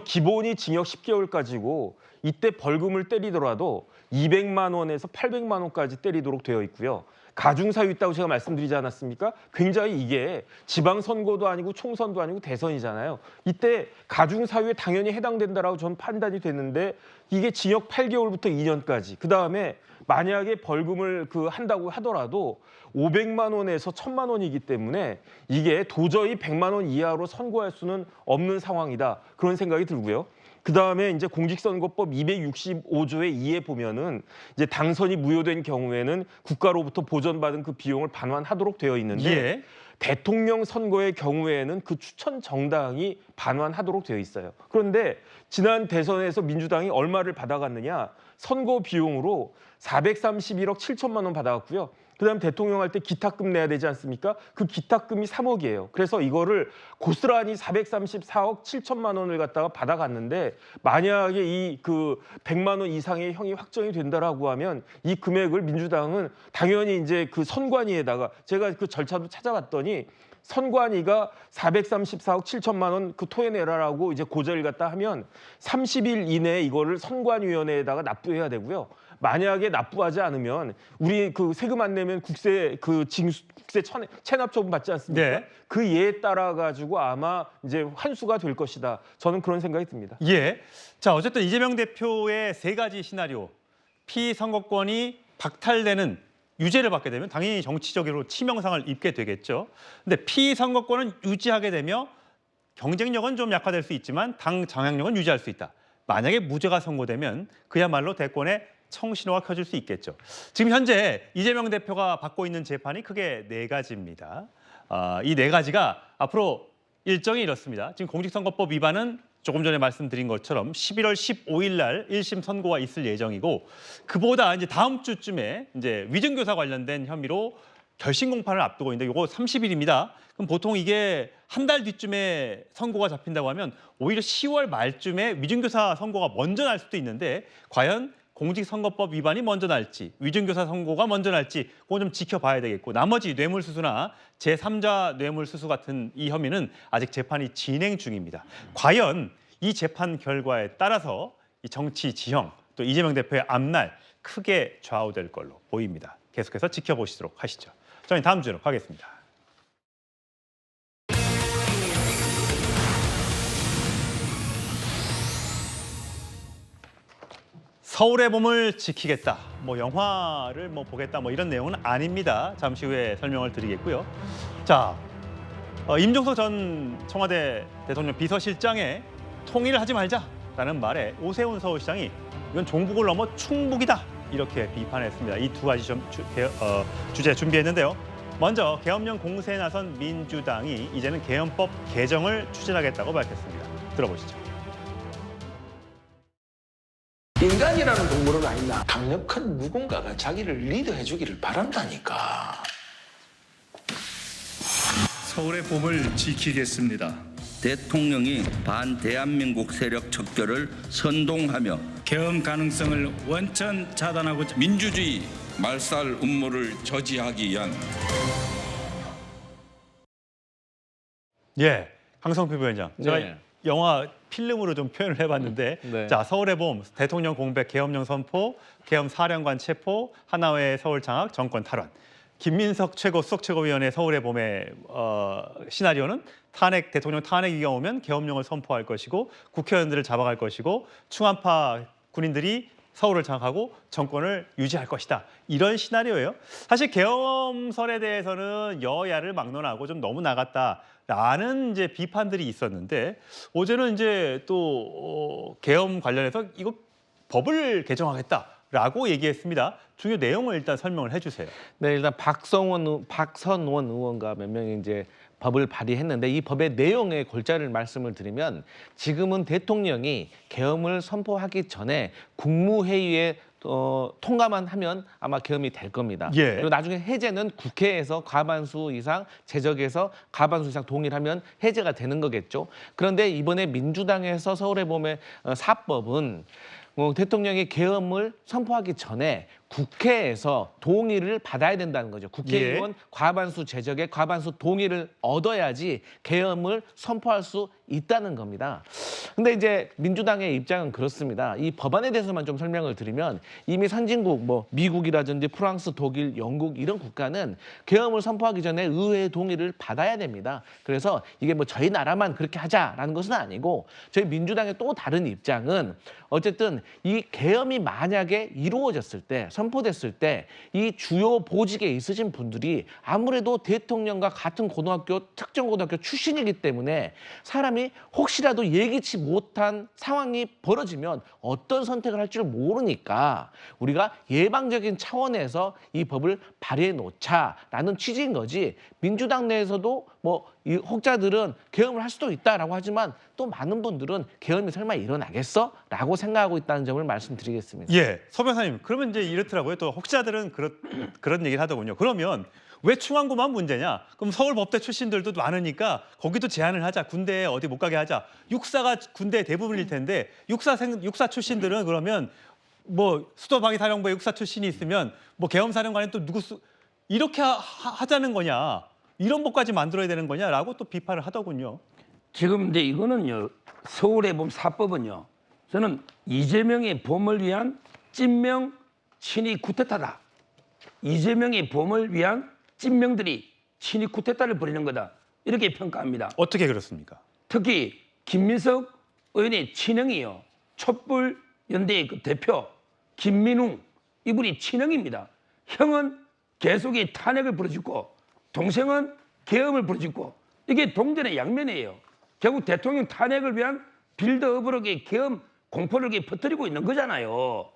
기본이 징역 10개월까지고 이때 벌금을 때리더라도 200만 원에서 800만 원까지 때리도록 되어 있고요. 가중사유 있다고 제가 말씀드리지 않았습니까? 굉장히 이게 지방선거도 아니고 총선도 아니고 대선이잖아요. 이때 가중사유에 당연히 해당된다라고 저는 판단이 됐는데 이게 징역 8개월부터 2년까지 그다음에 만약에 벌금을 한다고 하더라도 500만 원에서 1000만 원이기 때문에 이게 도저히 100만 원 이하로 선고할 수는 없는 상황이다. 그런 생각이 들고요. 그다음에 이제 공직선거법 265조의 2에 보면은 이제 당선이 무효된 경우에는 국가로부터 보전받은 그 비용을 반환하도록 되어 있는데 예. 대통령 선거의 경우에는 그 추천 정당이 반환하도록 되어 있어요. 그런데 지난 대선에서 민주당이 얼마를 받아갔느냐? 선거 비용으로 431억 7천만 원 받아갔고요. 그다음 대통령 할 때 기탁금 내야 되지 않습니까? 그 기탁금이 3억이에요. 그래서 이거를 고스란히 434억 7천만 원을 갖다가 받아갔는데 만약에 이 100만 원 이상의 형이 확정이 된다라고 하면 이 금액을 민주당은 당연히 이제 그 선관위에다가 제가 그 절차도 찾아봤더니 선관위가 434억 7천만 원 토해내라라고 이제 고지를 갖다 하면 30일 이내에 이거를 선관위원회에다가 납부해야 되고요. 만약에 납부하지 않으면 우리 세금 안 내면 국세 체납 처분 받지 않습니까? 네. 그 예에 따라 가지고 아마 이제 환수가 될 것이다. 저는 그런 생각이 듭니다. 예. 자, 어쨌든 이재명 대표의 세 가지 시나리오. 피선거권이 박탈되는 유죄를 받게 되면 당연히 정치적으로 치명상을 입게 되겠죠. 근데 피선거권은 유지하게 되며 경쟁력은 좀 약화될 수 있지만 당 장악력은 유지할 수 있다. 만약에 무죄가 선고되면 그야말로 대권에 청신호가 켜질 수 있겠죠. 지금 현재 이재명 대표가 받고 있는 재판이 크게 4가지입니다. 이 4가지가 앞으로 일정이 이렇습니다. 지금 공직선거법 위반은 조금 전에 말씀드린 것처럼 11월 15일 날 1심 선고가 있을 예정이고 그보다 이제 다음 주쯤에 이제 위증교사 관련된 혐의로 결심 공판을 앞두고 있는데 이거 30일입니다. 그럼 보통 이게 한 달 뒤쯤에 선고가 잡힌다고 하면 오히려 10월 말쯤에 위증교사 선고가 먼저 날 수도 있는데 과연 공직선거법 위반이 먼저 날지 위증교사 선고가 먼저 날지 그거 좀 지켜봐야 되겠고 나머지 뇌물수수나 제3자 뇌물수수 같은 이 혐의는 아직 재판이 진행 중입니다. 과연 이 재판 결과에 따라서 이 정치 지형 또 이재명 대표의 앞날 크게 좌우될 걸로 보입니다. 계속해서 지켜보시도록 하시죠. 저희 다음 주로 가겠습니다. 서울의 봄을 지키겠다. 뭐 영화를 보겠다. 이런 내용은 아닙니다. 잠시 후에 설명을 드리겠고요. 자, 임종석 전 청와대 대통령 비서실장의 통일을 하지 말자라는 말에 오세훈 서울시장이 이건 종북을 넘어 충북이다 이렇게 비판했습니다. 이 두 가지 주제 준비했는데요. 먼저 계엄령 공세에 나선 민주당이 이제는 계엄법 개정을 추진하겠다고 밝혔습니다. 들어보시죠. 인간이라는 동물은 아니나 강력한 누군가가 자기를 리드해 주기를 바란다니까. 서울의 봄을 지키겠습니다. 대통령이 반대한민국 세력 척결을 선동하며 계엄 가능성을 원천 차단하고 민주주의 말살 음모를 저지하기 위한 예, 강성필 부위원장. 제가 네. 영화 필름으로 좀 표현을 해봤는데 네. 자, 서울의 봄, 대통령 공백, 계엄령 선포, 계엄 사령관 체포, 하나회 서울 장악, 정권 탈환. 김민석 수석최고위원회 서울의 봄의 시나리오는 대통령 탄핵 위기가 오면 계엄령을 선포할 것이고 국회의원들을 잡아갈 것이고 충암파 군인들이 서울을 장악하고 정권을 유지할 것이다. 이런 시나리오예요. 사실 계엄설에 대해서는 여야를 막론하고 좀 너무 나갔다라는 이제 비판들이 있었는데 어제는 이제 또 계엄 관련해서 이거 법을 개정하겠다라고 얘기했습니다. 주요 내용을 일단 설명을 해주세요. 네, 일단 박선원 의원과 몇 명이 이제 법을 발의했는데 이 법의 내용의 골자를 말씀을 드리면 지금은 대통령이 계엄을 선포하기 전에 국무회의에 통과만 하면 아마 계엄이 될 겁니다. 예. 그리고 나중에 해제는 국회에서 과반수 이상, 제적에서 과반수 이상 동의하면 해제가 되는 거겠죠. 그런데 이번에 민주당에서 서울의 봄의 사법은 대통령이 계엄을 선포하기 전에 국회에서 동의를 받아야 된다는 거죠. 국회의원 과반수 제적의 과반수 동의를 얻어야지 계엄을 선포할 수 있다는 겁니다. 근데 이제 민주당의 입장은 그렇습니다. 이 법안에 대해서만 좀 설명을 드리면 이미 선진국 미국이라든지 프랑스, 독일, 영국 이런 국가는 계엄을 선포하기 전에 의회의 동의를 받아야 됩니다. 그래서 이게 저희 나라만 그렇게 하자라는 것은 아니고 저희 민주당의 또 다른 입장은 어쨌든 이 계엄이 만약에 이루어졌을 때 선포됐을 때 이 주요 보직에 있으신 분들이 아무래도 대통령과 같은 고등학교, 특정 고등학교 출신이기 때문에 사람이 혹시라도 예기치 못한 상황이 벌어지면 어떤 선택을 할지 모르니까 우리가 예방적인 차원에서 이 법을 발의해 놓자라는 취지인 거지. 민주당 내에서도 이 혹자들은 계엄을 할 수도 있다라고 하지만 또 많은 분들은 계엄이 설마 일어나겠어? 라고 생각하고 있다는 점을 말씀드리겠습니다. 예, 서 변호사님, 그러면 이제 이렇더라고요. 또 혹자들은 그런 얘기를 하더군요. 그러면 왜 충안구만 문제냐? 그럼 서울법대 출신들도 많으니까 거기도 제한을 하자. 군대에 어디 못 가게 하자. 육사가 군대 대부분일 텐데 육사 출신들은 그러면 수도방위사령부에 육사 출신이 있으면 계엄사령관이 또 이렇게 하자는 거냐? 이런 법까지 만들어야 되는 거냐라고 또 비판을 하더군요. 지금 이제 이거는요. 서울의 봄 사법은요. 저는 이재명의 봄을 위한 찐명 친위 쿠데타다. 이재명의 봄을 위한 찐명들이 친위 쿠데타를 벌이는 거다. 이렇게 평가합니다. 어떻게 그렇습니까? 특히 김민석 의원의 친형이요. 촛불 연대의 대표 김민웅 이분이 친형입니다. 형은 계속의 탄핵을 부르짖고 동생은 계엄을 부르짖고 이게 동전의 양면이에요. 결국 대통령 탄핵을 위한 빌드업으로 계엄 공포를 퍼뜨리고 있는 거잖아요.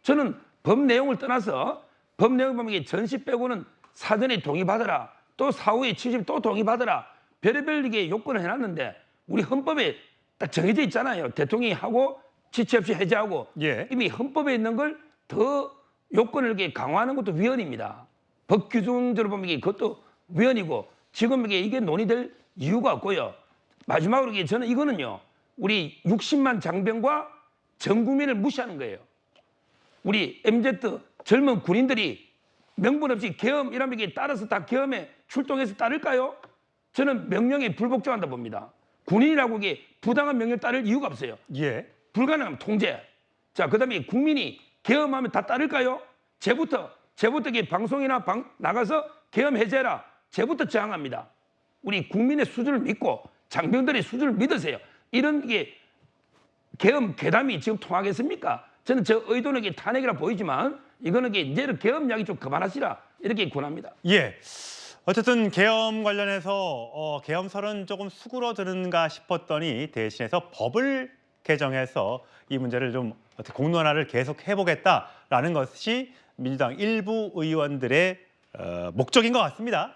저는 법 내용을 떠나서 법 내용을 보면 전시 빼고는 사전에 동의받아라. 또 사후에 취집 또 동의받아라. 별의별 요건을 해놨는데 우리 헌법에 딱 정해져 있잖아요. 대통령이 하고 지체 없이 해제하고 이미 헌법에 있는 걸 더 요건을 강화하는 것도 위헌입니다. 법 규정대로 보면 그것도 위헌이고 지금 이게 논의될 이유가 없고요. 마지막으로 저는 이거는요. 우리 60만 장병과 전 국민을 무시하는 거예요. 우리 MZ 젊은 군인들이 명분 없이 계엄 이러면 따라서 다 계엄에 출동해서 따를까요? 저는 명령에 불복종한다 봅니다. 군인이라고 부당한 명령 따를 이유가 없어요. 불가능하면 통제. 자, 그다음에 국민이 계엄하면 다 따를까요? 쟤부터 방송이나 나가서 계엄 해제해라. 쟤부터 저항합니다. 우리 국민의 수준을 믿고 장병들의 수준을 믿으세요. 이런 계엄 괴담이 지금 통하겠습니까? 저는 저 의도는 탄핵이라 보이지만 이거는 이제 계엄 이야기 좀 그만하시라 이렇게 권합니다. 예. 어쨌든 계엄 관련해서 계엄설은 조금 수그러드는가 싶었더니 대신해서 법을 개정해서 이 문제를 좀 어떻게 공론화를 계속 해보겠다라는 것이 민주당 일부 의원들의 목적인 것 같습니다.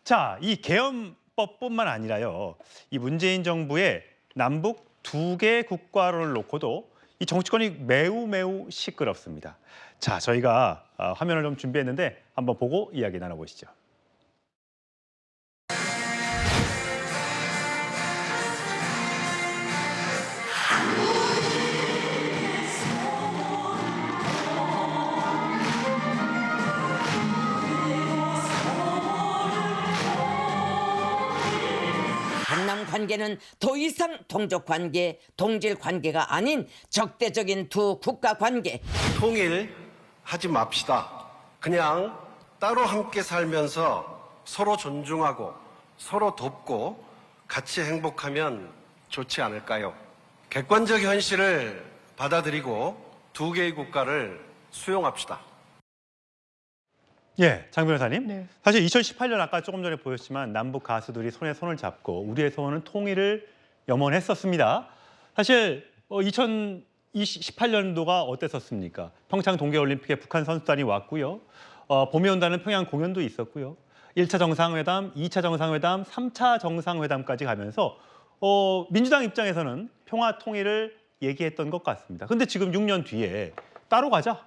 자, 이 계엄법뿐만 아니라요. 이 문재인 정부의 남북 두 개 국가를 놓고도 이 정치권이 매우 시끄럽습니다. 자, 저희가 화면을 좀 준비했는데 한번 보고 이야기 나눠보시죠. 한남 관계는 더 이상 동족 관계, 동질 관계가 아닌 적대적인 두 국가 관계. 통일하지 맙시다. 그냥 따로 함께 살면서 서로 존중하고 서로 돕고 같이 행복하면 좋지 않을까요? 객관적 현실을 받아들이고 두 개의 국가를 수용합시다. 예, 장 변호사님. 네. 사실 2018년 아까 조금 전에 보였지만 남북 가수들이 손에 손을 잡고 우리의 소원은 통일을 염원했었습니다. 사실 2018년도가 어땠었습니까? 평창 동계올림픽에 북한 선수단이 왔고요. 봄이 온다는 평양 공연도 있었고요. 1차 정상회담, 2차 정상회담, 3차 정상회담까지 가면서 민주당 입장에서는 평화 통일을 얘기했던 것 같습니다. 근데 지금 6년 뒤에 따로 가자.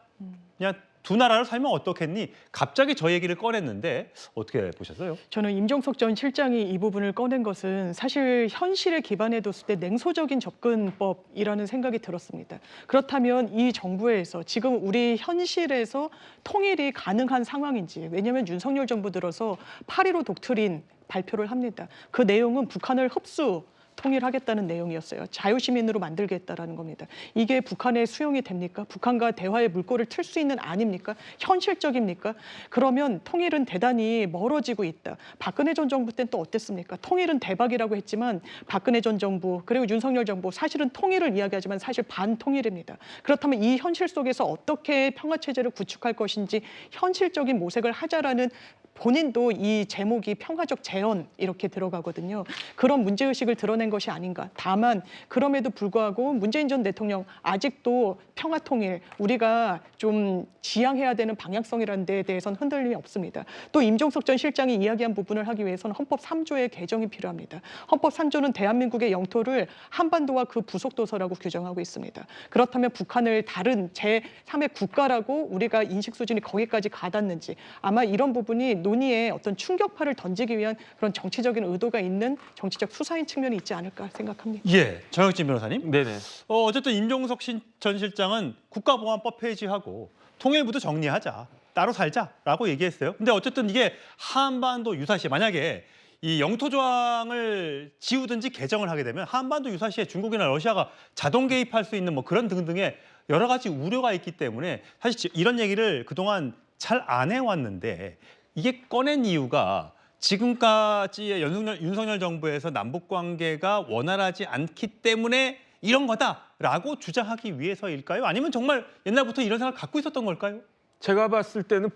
그냥 두 나라를 살면 어떻겠니? 갑자기 저 얘기를 꺼냈는데 어떻게 보셨어요? 저는 임종석 전 실장이 이 부분을 꺼낸 것은 사실 현실에 기반해 뒀을 때 냉소적인 접근법이라는 생각이 들었습니다. 그렇다면 이 정부에서 지금 우리 현실에서 통일이 가능한 상황인지, 왜냐하면 윤석열 정부 들어서 8.15 독트린 발표를 합니다. 그 내용은 북한을 흡수 통일하겠다는 내용이었어요. 자유시민으로 만들겠다라는 겁니다. 이게 북한에 수용이 됩니까? 북한과 대화의 물꼬를 틀 수 있는 아닙니까? 현실적입니까? 그러면 통일은 대단히 멀어지고 있다. 박근혜 전 정부 때는 또 어땠습니까? 통일은 대박이라고 했지만 박근혜 전 정부 그리고 윤석열 정부 사실은 통일을 이야기하지만 사실 반통일입니다. 그렇다면 이 현실 속에서 어떻게 평화체제를 구축할 것인지 현실적인 모색을 하자라는 본인도 이 제목이 평화적 재현 이렇게 들어가거든요. 그런 문제의식을 드러낸 것이 아닌가. 다만 그럼에도 불구하고 문재인 전 대통령 아직도 평화통일 우리가 좀 지향해야 되는 방향성이라는 데에 대해서는 흔들림이 없습니다. 또 임종석 전 실장이 이야기한 부분을 하기 위해서는 헌법 3조의 개정이 필요합니다. 헌법 3조는 대한민국의 영토를 한반도와 그 부속도서라고 규정하고 있습니다. 그렇다면 북한을 다른 제3의 국가라고 우리가 인식 수준이 거기까지 가닿는지 아마 이런 부분이 논의에 어떤 충격파를 던지기 위한 그런 정치적인 의도가 있는 정치적 수사인 측면이 있지 않을까 생각합니다. 예, 정혁진 변호사님. 네네. 어쨌든 임종석 전 실장은 국가보안법 폐지하고 통일부도 정리하자, 따로 살자라고 얘기했어요. 근데 어쨌든 이게 한반도 유사시에 만약에 이 영토 조항을 지우든지 개정을 하게 되면 한반도 유사시에 중국이나 러시아가 자동 개입할 수 있는 뭐 그런 등등의 여러 가지 우려가 있기 때문에 사실 이런 얘기를 그동안 잘 안 해왔는데 이게 꺼낸 이유가 지금까지의 윤석열 정부에서 남북관계가 원활하지 않기 때문에 이런 거다라고 주장하기 위해서일까요? 아니면 정말 옛날부터 이런 생각을 갖고 있었던 걸까요? 제가 봤을 때는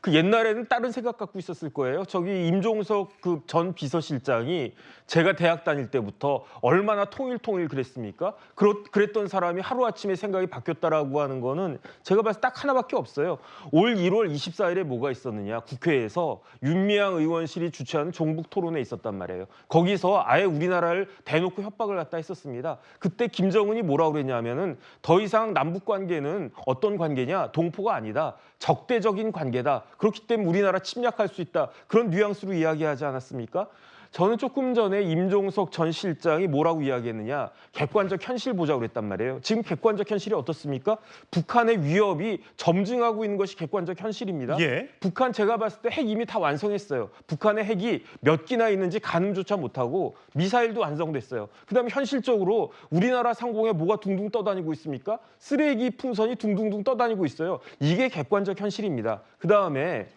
그 옛날에는 다른 생각 갖고 있었을 거예요. 저기 임종석 그 전 비서실장이 제가 대학 다닐 때부터 얼마나 통일 그랬습니까? 그랬던 사람이 하루아침에 생각이 바뀌었다라고 하는 거는 제가 봤을 때 딱 하나밖에 없어요. 올 1월 24일에 뭐가 있었느냐. 국회에서 윤미향 의원실이 주최하는 종북 토론회 있었단 말이에요. 거기서 아예 우리나라를 대놓고 협박을 갖다 했었습니다. 그때 김정은이 뭐라고 그랬냐면은 더 이상 남북 관계는 어떤 관계냐. 동포가 아니다. 적대적인 관계다. 그렇기 때문에 우리나라 침략할 수 있다. 그런 뉘앙스로 이야기하지 않았습니까? 저는 조금 전에 임종석 전 실장이 뭐라고 이야기했느냐. 객관적 현실 보자고 그랬단 말이에요. 지금 객관적 현실이 어떻습니까? 북한의 위협이 점증하고 있는 것이 객관적 현실입니다. 예. 북한 제가 봤을 때 핵 이미 다 완성했어요. 북한의 핵이 몇 기나 있는지 가늠조차 못하고 미사일도 완성됐어요. 그다음에 현실적으로 우리나라 상공에 뭐가 둥둥 떠다니고 있습니까? 쓰레기 풍선이 둥둥둥 떠다니고 있어요. 이게 객관적 현실입니다. 그다음에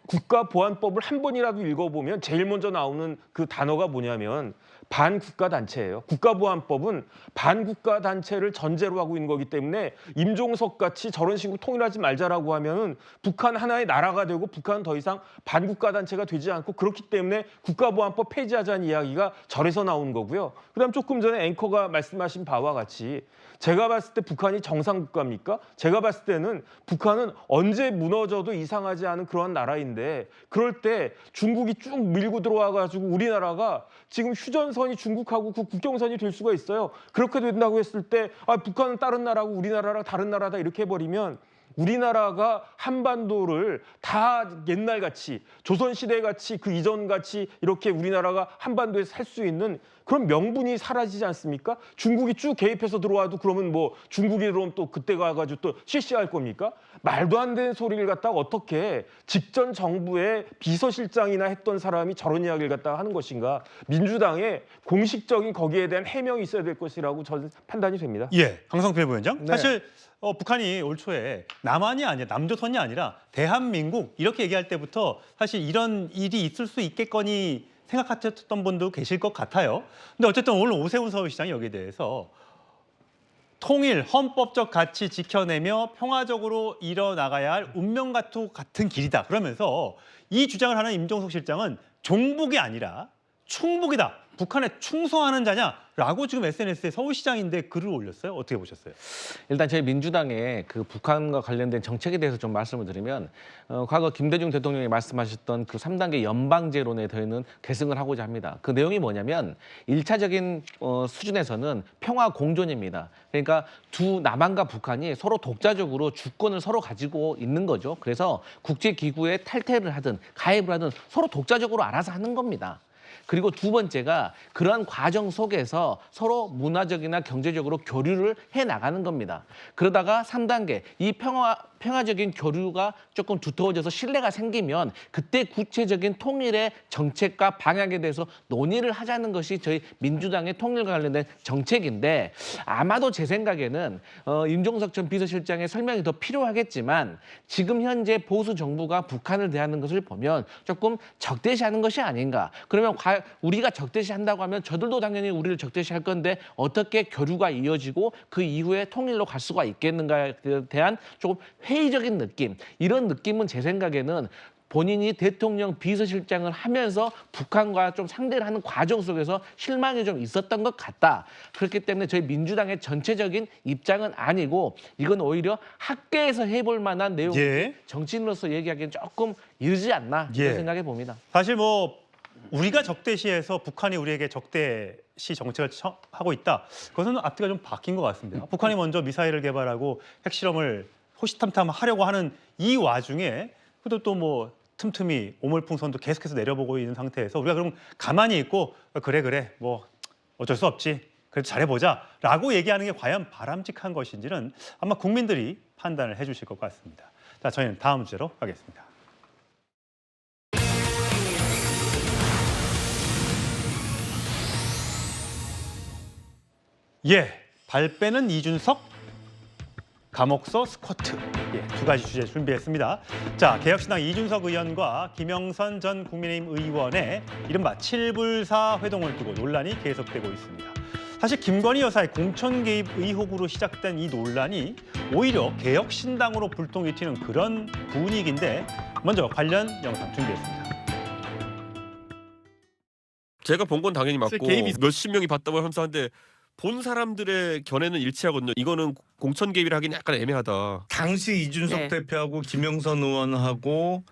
국가보안법을 한 번이라도 읽어보면 제일 먼저 나오는 그 단어가 뭐냐면 반국가 단체예요. 국가보안법은 반국가 단체를 전제로 하고 있는 거기 때문에 임종석 같이 저런 식으로 통일하지 말자라고 하면은 북한 하나의 나라가 되고 북한은 더 이상 반국가 단체가 되지 않고 그렇기 때문에 국가보안법 폐지하자는 이야기가 절에서 나온 거고요. 그다음 조금 전에 앵커가 말씀하신 바와 같이 제가 봤을 때 북한이 정상국가입니까? 제가 봤을 때는 북한은 언제 무너져도 이상하지 않은 그런 나라인데 그럴 때 중국이 쭉 밀고 들어와가지고 우리나라가 지금 휴전선이 중국하고 그 국경선이 될 수가 있어요. 그렇게 된다고 했을 때 북한은 다른 나라고 우리나라랑 다른 나라다 이렇게 해버리면 우리나라가 한반도를 다 옛날같이 조선시대같이 그 이전같이 이렇게 우리나라가 한반도에서 살 수 있는 그런 명분이 사라지지 않습니까? 중국이 쭉 개입해서 들어와도 그러면 뭐 중국이 그럼 또 그때 가가지고 또 실시할 겁니까? 말도 안 되는 소리를 갖다가 어떻게 직전 정부의 비서실장이나 했던 사람이 저런 이야기를 갖다가 하는 것인가? 민주당의 공식적인 거기에 대한 해명이 있어야 될 것이라고 저는 판단이 됩니다. 예, 강성필 부위원장. 네. 사실 북한이 올 초에 남한이 아니라 남조선이 아니라 대한민국 이렇게 얘기할 때부터 사실 이런 일이 있을 수 있겠거니 생각하셨던 분도 계실 것 같아요. 근데 어쨌든 오늘 오세훈 서울시장이 여기에 대해서 통일, 헌법적 가치 지켜내며 평화적으로 이뤄나가야 할 운명 같은 길이다. 그러면서 이 주장을 하는 임종석 실장은 종북이 아니라 충북이다. 북한에 충성하는 자냐라고 지금 SNS에 서울시장인데 글을 올렸어요. 어떻게 보셨어요? 일단 저희 민주당의 그 북한과 관련된 정책에 대해서 좀 말씀을 드리면 과거 김대중 대통령이 말씀하셨던 그 3단계 연방제론에 저희는 계승을 하고자 합니다. 그 내용이 뭐냐면 1차적인 수준에서는 평화 공존입니다. 그러니까 두 남한과 북한이 서로 독자적으로 주권을 서로 가지고 있는 거죠. 그래서 국제기구에 탈퇴를 하든 가입을 하든 서로 독자적으로 알아서 하는 겁니다. 그리고 두 번째가 그러한 과정 속에서 서로 문화적이나 경제적으로 교류를 해나가는 겁니다. 그러다가 3단계, 이 평화적인 교류가 조금 두터워져서 신뢰가 생기면 그때 구체적인 통일의 정책과 방향에 대해서 논의를 하자는 것이 저희 민주당의 통일과 관련된 정책인데 아마도 제 생각에는 임종석 전 비서실장의 설명이 더 필요하겠지만 지금 현재 보수 정부가 북한을 대하는 것을 보면 조금 적대시하는 것이 아닌가. 그러면 우리가 적대시한다고 하면 저들도 당연히 우리를 적대시할 건데 어떻게 교류가 이어지고 그 이후에 통일로 갈 수가 있겠는가에 대한 조금 회의적인 느낌. 이런 느낌은 제 생각에는 본인이 대통령 비서실장을 하면서 북한과 좀 상대를 하는 과정 속에서 실망이 좀 있었던 것 같다. 그렇기 때문에 저희 민주당의 전체적인 입장은 아니고 이건 오히려 학계에서 해볼 만한 내용이 정치인으로서 얘기하기엔 조금 이르지 않나 이런 생각해 봅니다. 사실 뭐 우리가 적대시해서 북한이 우리에게 적대시 정책을 하고 있다. 그것은 앞뒤가 좀 바뀐 것 같습니다. 북한이 먼저 미사일을 개발하고 핵실험을 호시탐탐 하려고 하는 이 와중에 그래도 또 뭐 틈틈이 오물풍선도 계속해서 내려보고 있는 상태에서 우리가 그럼 가만히 있고 그래 뭐 어쩔 수 없지. 그래도 잘해보자라고 얘기하는 게 과연 바람직한 것인지는 아마 국민들이 판단을 해주실 것 같습니다. 자, 저희는 다음 주제로 가겠습니다. 예, 발 빼는 이준석, 감옥서 스쿼트. 두 가지 주제 준비했습니다. 자, 개혁신당 이준석 의원과 김영선 전 국민의힘 의원의 이른바 7불사 회동을 두고 논란이 계속되고 있습니다. 사실 김건희 여사의 공천 개입 의혹으로 시작된 이 논란이 오히려 개혁신당으로 불똥이 튀는 그런 분위기인데 먼저 관련 영상 준비했습니다. 제가 본 건 당연히 맞고 개입이 몇십 명이 봤다고 하면서 하는데 본 사람들의 견해는 일치하거든요. 이거는 공천 개입을 하기는 약간 애매하다. 당시 이준석 대표하고 김영선 의원하고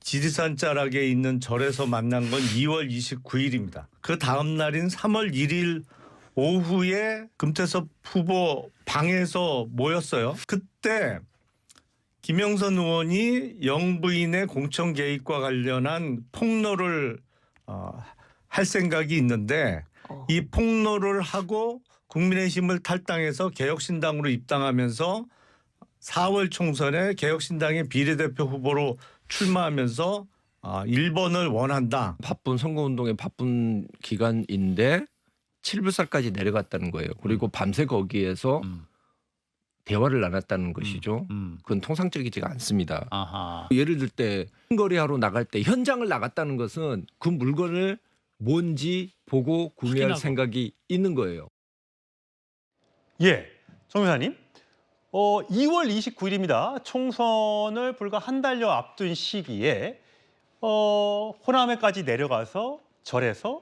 지리산 자락에 있는 절에서 만난 건 2월 29일입니다. 그 다음 날인 3월 1일 오후에 금태섭 후보 방에서 모였어요. 그때 김영선 의원이 영부인의 공천 개입과 관련한 폭로를 할 생각이 있는데 이 폭로를 하고 국민의힘을 탈당해서 개혁신당으로 입당하면서 4월 총선에 개혁신당의 비례대표 후보로 출마하면서 1번을 원한다. 바쁜 선거운동에 바쁜 기간인데 7불사까지 내려갔다는 거예요. 그리고 밤새 거기에서 대화를 나눴다는 것이죠. 그건 통상적이지가 않습니다. 예를 들 때 거래하러 나갈 때 현장을 나갔다는 것은 그 물건을 뭔지 보고 구매할 확인하고. 생각이 있는 거예요. 예, 정 변호사님. 2월 29일입니다. 총선을 불과 한 달여 앞둔 시기에 호남에까지 내려가서 절에서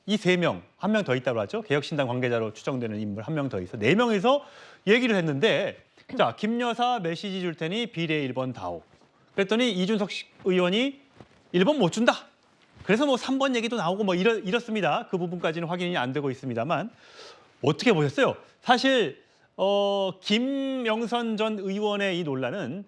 이 3명, 한 명 더 있다고 하죠. 개혁신당 관계자로 추정되는 인물 한 명 더 있어. 4명이서 얘기를 했는데 자, 김 여사 메시지 줄 테니 비례 1번 다오. 그랬더니 이준석 의원이 1번 못 준다. 그래서 뭐 3번 얘기도 나오고 뭐 이렇습니다. 그 부분까지는 확인이 안 되고 있습니다만 어떻게 보셨어요? 사실 김영선 전 의원의 이 논란은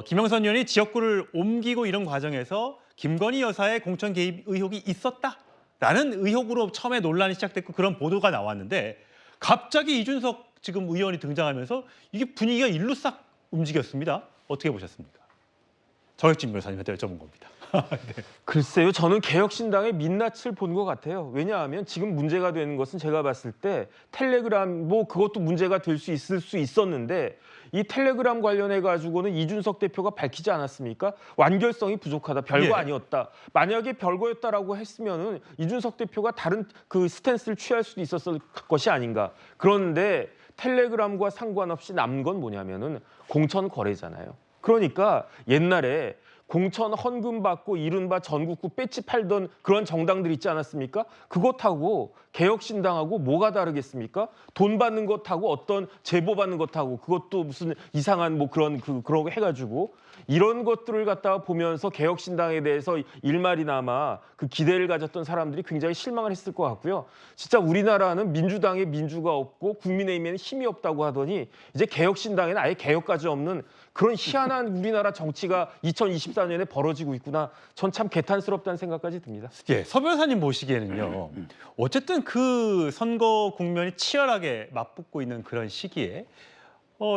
김영선 의원이 지역구를 옮기고 이런 과정에서 김건희 여사의 공천 개입 의혹이 있었다라는 의혹으로 처음에 논란이 시작됐고 그런 보도가 나왔는데 갑자기 이준석 지금 의원이 등장하면서 이게 분위기가 일로 싹 움직였습니다. 어떻게 보셨습니까? 정혁진 변호사님한테 여쭤본 겁니다. 네. 글쎄요, 저는 개혁신당의 민낯을 본 것 같아요. 왜냐하면 지금 문제가 되는 것은 제가 봤을 때 텔레그램 뭐 그것도 문제가 될 수 있을 수 있었는데 이 텔레그램 관련해 가지고는 이준석 대표가 밝히지 않았습니까? 완결성이 부족하다, 별거 아니었다. 만약에 별거였다라고 했으면은 이준석 대표가 다른 그 스탠스를 취할 수도 있었을 것이 아닌가. 그런데 텔레그램과 상관없이 남은 건 뭐냐면은 공천 거래잖아요. 그러니까 옛날에 공천 헌금 받고 이른바 전국구 배지 팔던 그런 정당들 있지 않았습니까? 그것하고 개혁신당하고 뭐가 다르겠습니까? 돈 받는 것하고 어떤 제보 받는 것하고 그것도 무슨 이상한 뭐 그런 거 해가지고 이런 것들을 갖다가 보면서 개혁신당에 대해서 일말이나마 그 기대를 가졌던 사람들이 굉장히 실망을 했을 것 같고요. 진짜 우리나라는 민주당에 민주가 없고 국민의힘에는 힘이 없다고 하더니 이제 개혁신당에는 아예 개혁까지 없는 그런 희한한 우리나라 정치가 2024년에 벌어지고 있구나. 전 참 개탄스럽다는 생각까지 듭니다. 예, 서 변호사님 보시기에는요. 어쨌든 그 선거 국면이 치열하게 맞붙고 있는 그런 시기에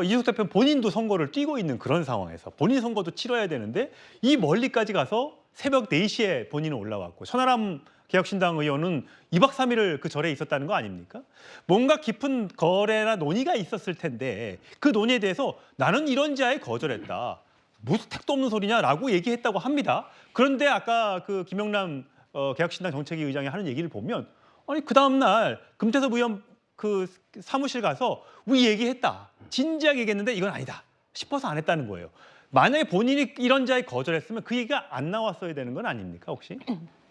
이준석 대표는 본인도 선거를 뛰고 있는 그런 상황에서 본인 선거도 치러야 되는데 이 멀리까지 가서 새벽 4시에 본인은 올라왔고 천하람 개혁신당 의원은 2박 3일을 그 절에 있었다는 거 아닙니까? 뭔가 깊은 거래나 논의가 있었을 텐데 그 논의에 대해서 나는 이런 지하에 거절했다. 무슨 택도 없는 소리냐라고 얘기했다고 합니다. 그런데 아까 그 김영남 개혁신당 정책위 의장이 하는 얘기를 보면 아니 그 다음 날 금태섭 의원 그 사무실 가서 우리 얘기했다. 진지하게 얘기했는데 이건 아니다 싶어서 안 했다는 거예요. 만약에 본인이 이런 자에 거절했으면 그 얘기가 안 나왔어야 되는 건 아닙니까 혹시?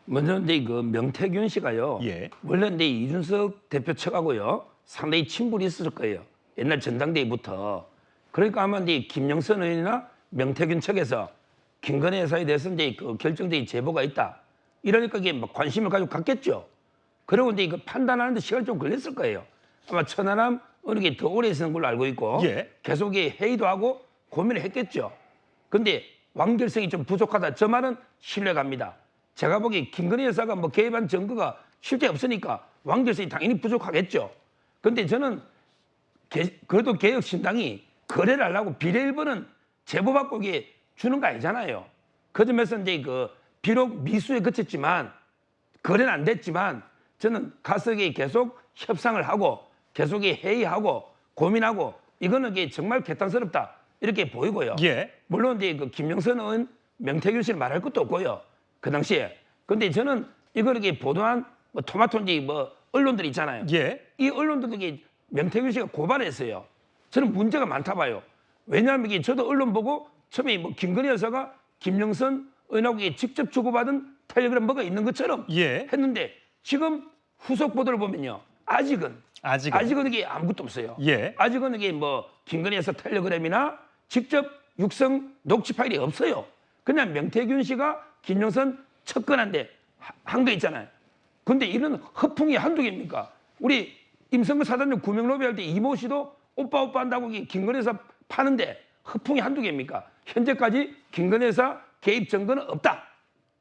먼저 근데 그 명태균 씨가요. 원래 근데 이준석 대표 측하고요 상당히 친분이 있을 거예요. 옛날 전당대회부터. 그러니까 아마 이제 김영선 의원이나 명태균 측에서 김건희 여사에 대해서 이제 그 결정적인 제보가 있다. 이러니까 이게 막 관심을 가지고 갔겠죠. 그리고 이제 이거 판단하는데 시간이 좀 걸렸을 거예요. 아마 천하람 어느 게 더 오래 있는 걸로 알고 있고 계속 회의도 하고 고민을 했겠죠. 근데 완결성이 좀 부족하다. 저 말은 신뢰갑니다. 제가 보기에 김건희 여사가 뭐 개입한 증거가 실제 없으니까 완결성이 당연히 부족하겠죠. 근데 저는 그래도 개혁신당이 거래를 하려고 비례 1번은 제보받고 이게 주는 거 아니잖아요. 그 점에서 이제 그 비록 미수에 그쳤지만 거래는 안 됐지만 저는 가서 계속 협상을 하고 계속 회의하고 고민하고 이거는 정말 개탄스럽다 이렇게 보이고요. 물론 이제 그 김영선 의원, 명태균 씨는 말할 것도 없고요. 그 당시에. 근데 저는 이걸 보도한 뭐 토마토인지 뭐 언론들 있잖아요. 이 언론들도 명태균 씨가 고발했어요. 저는 문제가 많다 봐요. 왜냐하면 저도 언론 보고 처음에 뭐 김건희 여사가 김영선 의원하고 직접 주고받은 텔레그램 뭐가 있는 것처럼 했는데 지금 후속 보도를 보면요. 아직은 이게 아무것도 없어요. 아직은 이게 뭐 김건희 여사 텔레그램이나 직접 육성 녹취 파일이 없어요. 그냥 명태균 씨가 김영선 척근한데 한 거 있잖아요. 근데 이런 허풍이 한두 개입니까? 우리 임성근 사단장 구명로비 할 때 이모 씨도 오빠 한다고 김건희 여사 파는데 허풍이 한두 개입니까? 현재까지 김건희 여사 개입 증거는 없다.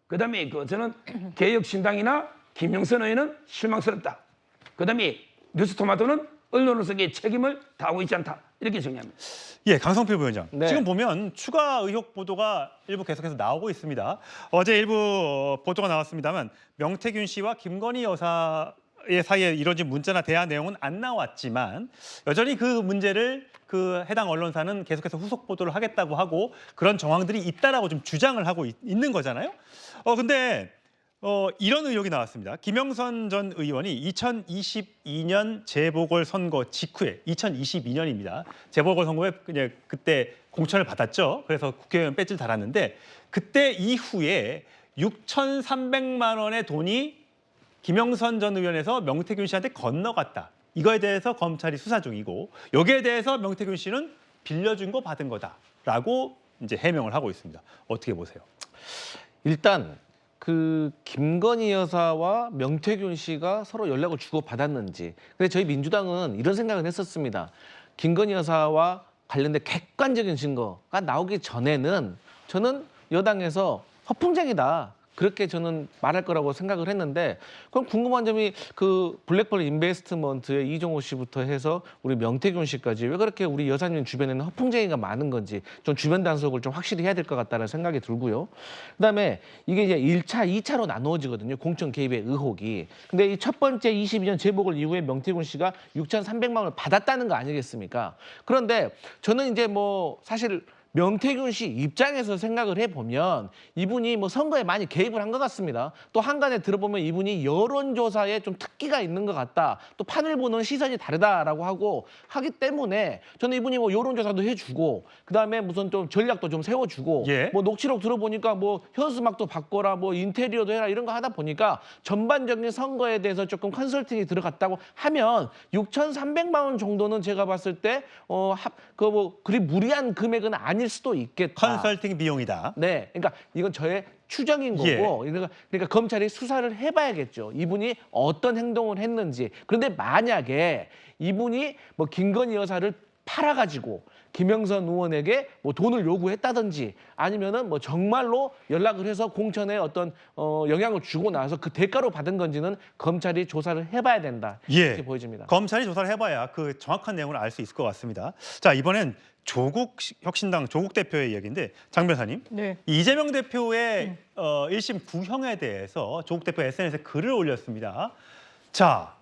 그다음에 저는 개혁신당이나 김영선 의원은 실망스럽다. 그다음에 뉴스토마토는 언론으로서의 책임을 다하고 있지 않다. 이렇게 정리합니다. 예, 강성필 부위원장. 지금 보면 추가 의혹 보도가 일부 계속해서 나오고 있습니다. 어제 일부 보도가 나왔습니다만 명태균 씨와 김건희 여사의 사이에 이뤄진 문자나 대화 내용은 안 나왔지만 여전히 그 문제를 그 해당 언론사는 계속해서 후속 보도를 하겠다고 하고 그런 정황들이 있다라고 좀 주장을 하고 있는 거잖아요. 근데 이런 의혹이 나왔습니다. 김영선 전 의원이 2022년 재보궐선거 직후에 2022년입니다. 재보궐선거에 그때 공천을 받았죠. 그래서 국회의원 배지를 달았는데 그때 이후에 6,300만 원의 돈이 김영선 전 의원에서 명태균 씨한테 건너갔다. 이거에 대해서 검찰이 수사 중이고 여기에 대해서 명태균 씨는 빌려준 거 받은 거다라고 이제 해명을 하고 있습니다. 어떻게 보세요? 일단 그 김건희 여사와 명태균 씨가 서로 연락을 주고 받았는지. 근데 저희 민주당은 이런 생각을 했었습니다. 김건희 여사와 관련된 객관적인 증거가 나오기 전에는 저는 여당에서 허풍쟁이다. 그렇게 저는 말할 거라고 생각을 했는데 그럼 궁금한 점이 그 블랙펄 인베스트먼트의 이종호 씨부터 해서 우리 명태균 씨까지 왜 그렇게 우리 여사님 주변에는 허풍쟁이가 많은 건지 좀 주변 단속을 좀 확실히 해야 될 것 같다는 생각이 들고요. 그다음에 이게 이제 1차, 2차로 나누어지거든요. 공천 개입의 의혹이. 근데 이 첫 번째 22년 재보궐 이후에 명태균 씨가 6,300만 원을 받았다는 거 아니겠습니까? 그런데 저는 이제 뭐 사실 명태균 씨 입장에서 생각을 해보면 이분이 뭐 선거에 많이 개입을 한 것 같습니다. 또 한간에 들어보면 이분이 여론조사에 좀 특기가 있는 것 같다. 또 판을 보는 시선이 다르다라고 하기 때문에 저는 이분이 뭐 여론조사도 해주고 그다음에 무슨 좀 전략도 좀 세워주고 뭐 녹취록 들어보니까 뭐 현수막도 바꿔라 뭐 인테리어도 해라 이런 거 하다 보니까 전반적인 선거에 대해서 조금 컨설팅이 들어갔다고 하면 6,300만 원 정도는 제가 봤을 때 그리 무리한 금액은 아닐 수도 있겠다. 컨설팅 비용이다. 네, 그러니까 이건 저의 추정인 거고 그러니까 검찰이 수사를 해봐야겠죠. 이분이 어떤 행동을 했는지. 그런데 만약에 이분이 뭐 김건희 여사를 팔아가지고 김영선 의원에게 뭐 돈을 요구했다든지 아니면은 뭐 정말로 연락을 해서 공천에 어떤 영향을 주고 나서 그 대가로 받은 건지는 검찰이 조사를 해봐야 된다. 이렇게 보여집니다. 검찰이 조사를 해봐야 그 정확한 내용을 알 수 있을 것 같습니다. 자, 이번엔 조국 혁신당 조국 대표의 이야기인데 장 변호사님, 이재명 대표의 1심 구형에 대해서 조국 대표 SNS에 글을 올렸습니다. 자,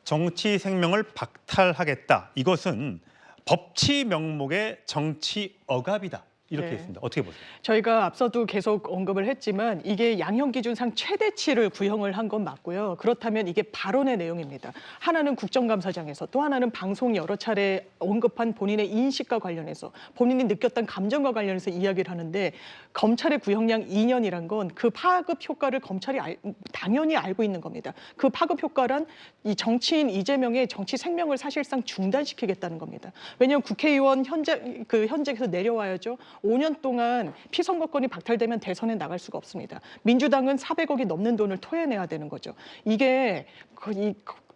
정치 생명을 박탈하겠다. 이것은 법치 명목의 정치 억압이다. 이렇게 했습니다. 어떻게 보세요? 저희가 앞서도 계속 언급을 했지만 이게 양형 기준상 최대치를 구형을 한 건 맞고요. 그렇다면 이게 발언의 내용입니다. 하나는 국정감사장에서 또 하나는 방송 여러 차례 언급한 본인의 인식과 관련해서 본인이 느꼈던 감정과 관련해서 이야기를 하는데 검찰의 구형량 2년이란 건 그 파급 효과를 검찰이 당연히 알고 있는 겁니다. 그 파급 효과란 이 정치인 이재명의 정치 생명을 사실상 중단시키겠다는 겁니다. 왜냐하면 국회의원 현직에서 내려와야죠. 5년 동안 피선거권이 박탈되면 대선에 나갈 수가 없습니다. 민주당은 400억이 넘는 돈을 토해내야 되는 거죠. 이게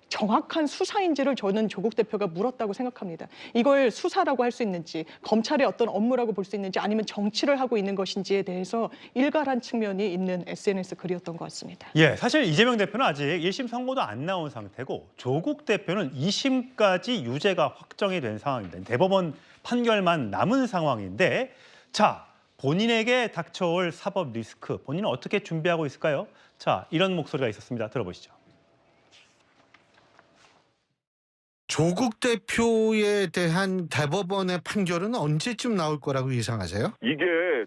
정확한 수사인지를 저는 조국 대표가 물었다고 생각합니다. 이걸 수사라고 할 수 있는지, 검찰의 어떤 업무라고 볼 수 있는지, 아니면 정치를 하고 있는 것인지에 대해서 일갈한 측면이 있는 SNS 글이었던 것 같습니다. 사실 이재명 대표는 아직 1심 선고도 안 나온 상태고 조국 대표는 2심까지 유죄가 확정이 된 상황입니다. 대법원 판결만 남은 상황인데 자, 본인에게 닥쳐올 사법 리스크, 본인은 어떻게 준비하고 있을까요? 자, 이런 목소리가 있었습니다. 들어보시죠. 조국 대표에 대한 대법원의 판결은 언제쯤 나올 거라고 예상하세요? 이게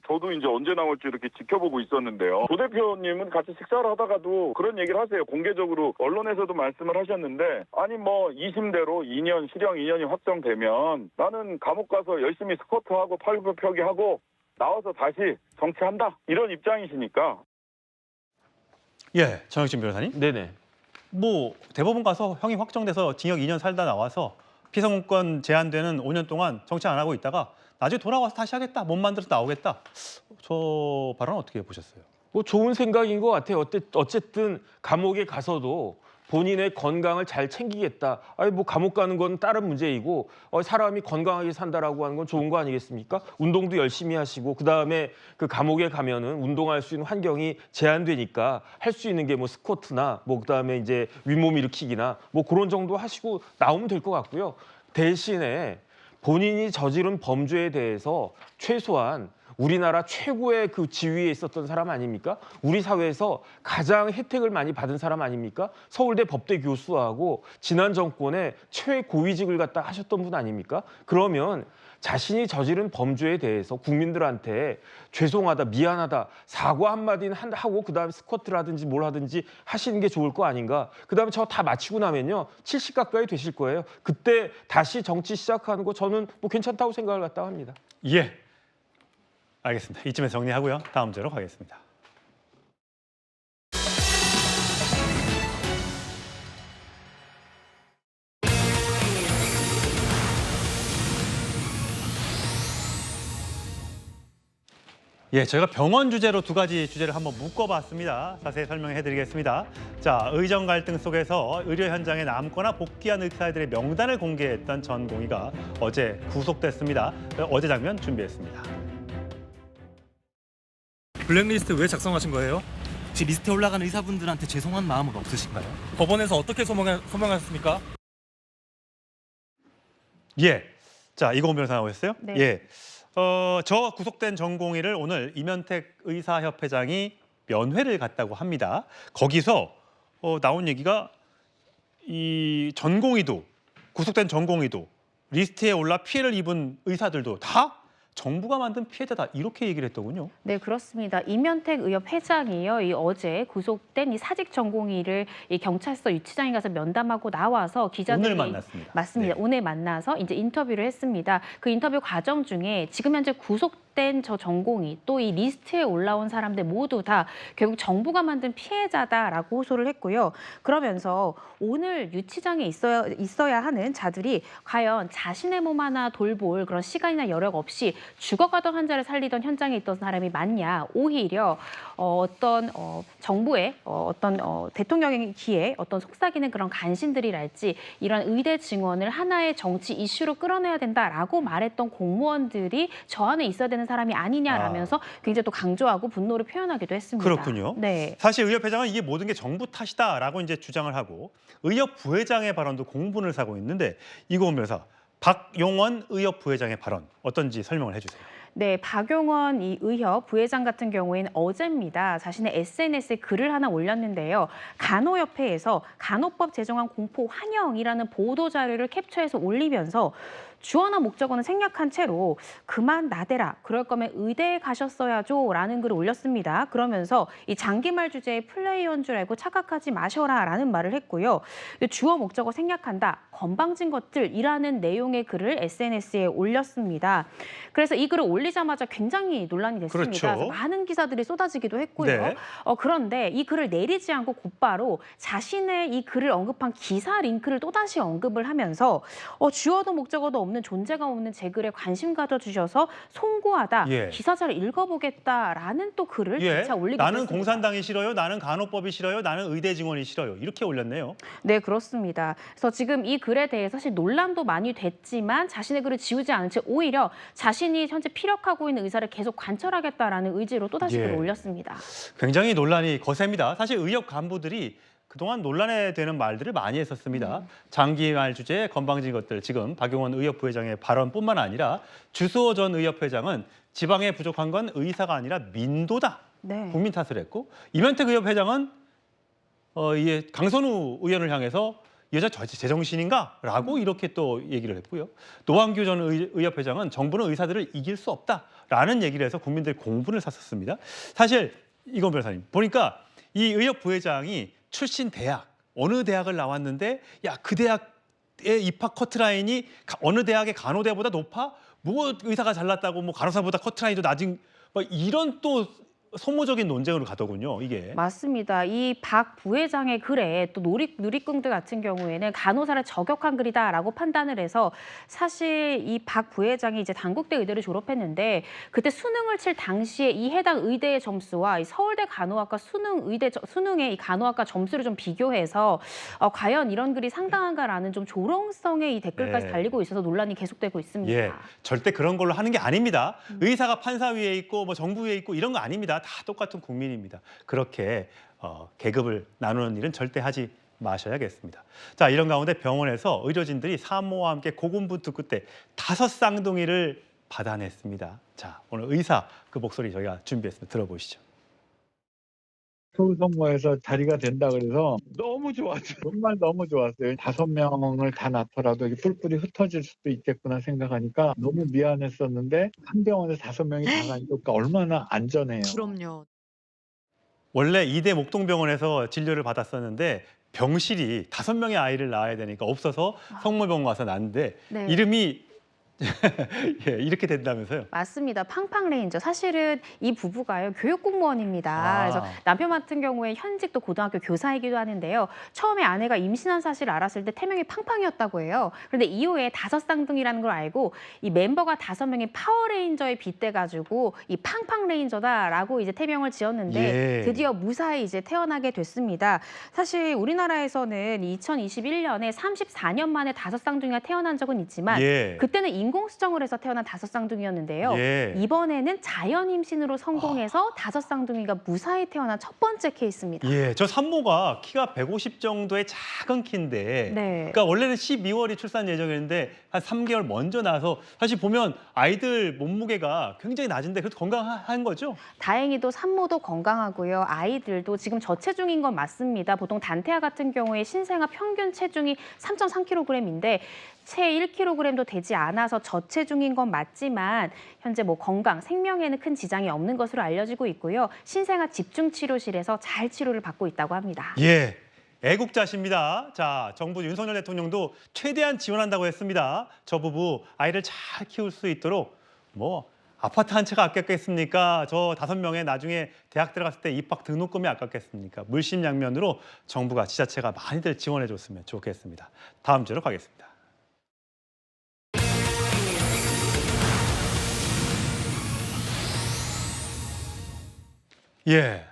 저도 이제 언제 나올지 이렇게 지켜보고 있었는데요. 조 대표님은 같이 식사를 하다가도 그런 얘기를 하세요. 공개적으로 언론에서도 말씀을 하셨는데 아니 뭐 2심대로 2년 실형 2년이 확정되면 나는 감옥 가서 열심히 스쿼트하고 팔굽혀펴기하고 나와서 다시 정치한다. 이런 입장이시니까. 정혁진 변호사님. 네네. 뭐 대법원 가서 형이 확정돼서 징역 2년 살다 나와서 피선거권 제한되는 5년 동안 정치 안 하고 있다가 나중에 돌아와서 다시 하겠다. 몸 만들어서 나오겠다. 저 발언 어떻게 보셨어요? 뭐 좋은 생각인 것 같아요. 어쨌든 감옥에 가서도 본인의 건강을 잘 챙기겠다. 아니 뭐 감옥 가는 건 다른 문제이고 사람이 건강하게 산다라고 하는 건 좋은 거 아니겠습니까? 운동도 열심히 하시고 그다음에 그 감옥에 가면은 운동할 수 있는 환경이 제한되니까 할 수 있는 게 뭐 스쿼트나 뭐 그다음에 이제 윗몸 일으키기나 뭐 그런 정도 하시고 나오면 될 것 같고요. 대신에 본인이 저지른 범죄에 대해서 최소한 우리나라 최고의 그 지위에 있었던 사람 아닙니까? 우리 사회에서 가장 혜택을 많이 받은 사람 아닙니까? 서울대 법대 교수하고 지난 정권에 최고위직을 갖다 하셨던 분 아닙니까? 그러면 자신이 저지른 범죄에 대해서 국민들한테 죄송하다, 미안하다, 사과 한마디는 하고 그다음에 스쿼트를 하든지 뭘 하든지 하시는 게 좋을 거 아닌가. 그다음에 저 다 마치고 나면요. 70 가까이 되실 거예요. 그때 다시 정치 시작하는 거 저는 뭐 괜찮다고 생각을 갖다 합니다. 예, 알겠습니다. 이쯤에서 정리하고요. 다음 주로 가겠습니다. 예, 저희가 병원 주제로 두 가지 주제를 한번 묶어봤습니다. 자세히 설명해드리겠습니다. 자, 의정 갈등 속에서 의료 현장에 남거나 복귀한 의사들의 명단을 공개했던 전공의가 어제 구속됐습니다. 어제 장면 준비했습니다. 블랙리스트 왜 작성하신 거예요? 혹시 리스트에 올라간 의사분들한테 죄송한 마음은 없으신가요? 법원에서 어떻게 소명하셨습니까? 예, 자, 이고은 변호사 나오셨어요? 네. 예. 저 구속된 전공의를 오늘 이면택 의사협회장이 면회를 갔다고 합니다. 거기서 나온 얘기가 이 전공의도, 구속된 전공의도, 리스트에 올라 피해를 입은 의사들도 다 정부가 만든 피해자다, 이렇게 얘기를 했더군요. 네, 그렇습니다. 이면택 의협 회장이요. 이 어제 구속된 이 사직 전공의를 이 경찰서 유치장에 가서 면담하고 나와서 기자들이 오늘 만났습니다. 맞습니다. 네. 오늘 만나서 이제 인터뷰를 했습니다. 그 인터뷰 과정 중에 지금 현재 구속된 저 전공의 또 이 리스트에 올라온 사람들 모두 다 결국 정부가 만든 피해자다라고 호소를 했고요. 그러면서 오늘 유치장에 있어야 하는 자들이 과연 자신의 몸 하나 돌볼 그런 시간이나 여력 없이 죽어가던 환자를 살리던 현장에 있던 사람이 맞냐. 오히려 어떤 정부의 어떤 대통령의 기에 어떤 속삭이는 그런 간신들이랄지 이런 의대 증원을 하나의 정치 이슈로 끌어내야 된다라고 말했던 공무원들이 저 안에 있어야 되는 사람이 아니냐라면서 굉장히 또 강조하고 분노를 표현하기도 했습니다. 그렇군요. 네. 사실 의협회장은 이게 모든 게 정부 탓이다라고 이제 주장을 하고 의협 부회장의 발언도 공분을 사고 있는데 이고은 변호사, 박용원 의협 부회장의 발언 어떤지 설명을 해주세요. 네, 박용원 이 의협 부회장 같은 경우에는 어제입니다. 자신의 SNS에 글을 하나 올렸는데요. 간호협회에서 간호법 제정안 공포 환영이라는 보도 자료를 캡처해서 올리면서 주어나 목적어는 생략한 채로 그만 나대라. 그럴 거면 의대에 가셨어야죠. 라는 글을 올렸습니다. 그러면서 이 장기말 주제의 플레이어인 줄 알고 착각하지 마셔라. 라는 말을 했고요. 주어 목적어 생략한다. 건방진 것들이라는 내용의 글을 SNS에 올렸습니다. 그래서 이 글을 올리자마자 굉장히 논란이 됐습니다. 그렇죠. 그래서 많은 기사들이 쏟아지기도 했고요. 네. 그런데 이 글을 내리지 않고 곧바로 자신의 이 글을 언급한 기사 링크를 또다시 언급을 하면서 주어도 목적어도 없는 존재가 없는 제 글에 관심 가져주셔서 송구하다. 예. 기사 잘 읽어보겠다라는 또 글을 예, 재차 올리기도 나는 했습니다. 공산당이 싫어요, 나는 간호법이 싫어요, 나는 의대 증원이 싫어요, 이렇게 올렸네요. 네, 그렇습니다. 그래서 지금 이 글에 대해 사실 논란도 많이 됐지만 자신의 글을 지우지 않은 채 오히려 자신이 현재 피력하고 있는 의사를 계속 관철하겠다라는 의지로 또다시 예. 글을 올렸습니다. 굉장히 논란이 거셉니다. 사실 의협 간부들이 그동안 논란에 되는 말들을 많이 했었습니다. 장기말 주제에 건방진 것들, 지금 박용원 의협 부회장의 발언뿐만 아니라 주수호 전 의협 회장은 지방에 부족한 건 의사가 아니라 민도다. 네. 국민 탓을 했고 이면택 의협 회장은 강선우 의원을 향해서 여자 제정신인가? 라고 이렇게 또 얘기를 했고요. 노한규 전 의협 회장은 정부는 의사들을 이길 수 없다라는 얘기를 해서 국민들 공분을 샀었습니다. 사실 이건 변호사님 보니까 이 의협 부회장이 출신 대학, 어느 대학을 나왔는데 야, 그 대학의 입학 커트라인이 어느 대학의 간호대보다 높아? 뭐 의사가 잘났다고 뭐 간호사보다 커트라인도 낮은 뭐 이런 또 소모적인 논쟁으로 가더군요, 이게. 맞습니다. 이 박 부회장의 글에 또 누리꾼들 같은 경우에는 간호사를 저격한 글이다라고 판단을 해서 사실 이 박 부회장이 이제 단국대 의대를 졸업했는데 그때 수능을 칠 당시에 이 해당 의대의 점수와 이 서울대 간호학과 수능의 이 간호학과 점수를 좀 비교해서 과연 이런 글이 상당한가라는 좀 조롱성의 이 댓글까지 네. 달리고 있어서 논란이 계속되고 있습니다. 예, 절대 그런 걸로 하는 게 아닙니다. 의사가 판사 위에 있고 뭐 정부 위에 있고 이런 거 아닙니다. 다 똑같은 국민입니다. 그렇게 계급을 나누는 일은 절대 하지 마셔야겠습니다. 자, 이런 가운데 병원에서 의료진들이 산모와 함께 고군분투 끝에 5 쌍둥이를 받아냈습니다. 자, 오늘 의사 그 목소리 저희가 준비했습니다. 들어보시죠. 서울선거에서 자리가 된다 그래서 너무 좋았어요. 정말 너무 좋았어요. 5명을 다 낳더라도 이게 뿔뿔이 흩어질 수도 있겠구나 생각하니까 너무 미안했었는데 한 병원에 5명이 다 가니까 얼마나 안전해요. 그럼요. 원래 이대 목동병원에서 진료를 받았었는데 병실이 5명의 아이를 낳아야 되니까 없어서 성모병원 와서 낳았는데 네. 이름이 예, 이렇게 된다면서요? 맞습니다. 팡팡레인저. 사실은 이 부부가요, 교육공무원입니다. 그래서 남편 같은 경우에 현직 또 고등학교 교사이기도 하는데요. 처음에 아내가 임신한 사실을 알았을 때 태명이 팡팡이었다고 해요. 그런데 이후에 5쌍둥이라는 걸 알고 이 멤버가 5명이 파워레인저에 빗대가지고 이 팡팡레인저다라고 이제 태명을 지었는데 예. 드디어 무사히 이제 태어나게 됐습니다. 사실 우리나라에서는 2021년에 34년 만에 5쌍둥이가 태어난 적은 있지만 예. 그때는 인공수정을 해서 태어난 5쌍둥이였는데요. 예. 이번에는 자연 임신으로 성공해서 5쌍둥이가 무사히 태어난 첫 번째 케이스입니다. 예, 저 산모가 키가 150 정도의 작은 키인데, 네. 그러니까 원래는 12월이 출산 예정이었는데 한 3개월 먼저 나서 사실 보면 아이들 몸무게가 굉장히 낮은데 그래도 건강한 거죠? 다행히도 산모도 건강하고요. 아이들도 지금 저체중인 건 맞습니다. 보통 단태아 같은 경우에 신생아 평균 체중이 3.3kg인데 채 1kg도 되지 않아서 저체중인 건 맞지만 현재 뭐 건강, 생명에는 큰 지장이 없는 것으로 알려지고 있고요. 신생아 집중치료실에서 잘 치료를 받고 있다고 합니다. 예, 애국자십니다. 자, 정부 윤석열 대통령도 최대한 지원한다고 했습니다. 저 부부 아이를 잘 키울 수 있도록 뭐 아파트 한 채가 아깝겠습니까? 저 5명에 나중에 대학 들어갔을 때 입학 등록금이 아깝겠습니까? 물심양면으로 정부가 지자체가 많이들 지원해 줬으면 좋겠습니다. 다음 주로 가겠습니다. 예,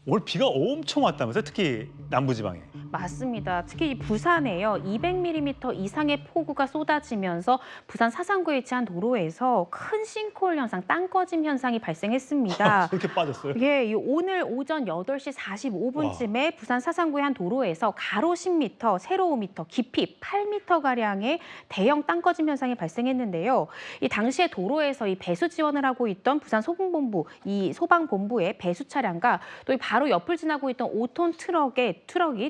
오늘 비가 엄청 왔다면서요? 특히 남부지방에. 맞습니다. 특히 이 부산에요. 200mm 이상의 폭우가 쏟아지면서 부산 사상구에 위치한 도로에서 큰 싱크홀 현상, 땅 꺼짐 현상이 발생했습니다. 그렇게 빠졌어요? 예, 오늘 오전 8시 45분쯤에 부산 사상구의 한 도로에서 가로 10m, 세로 5m, 깊이 8m가량의 대형 땅 꺼짐 현상이 발생했는데요. 이 당시에 도로에서 이 배수 지원을 하고 있던 부산 소방본부, 이 소방본부의 배수 차량과 또 이 바로 옆을 지나고 있던 5톤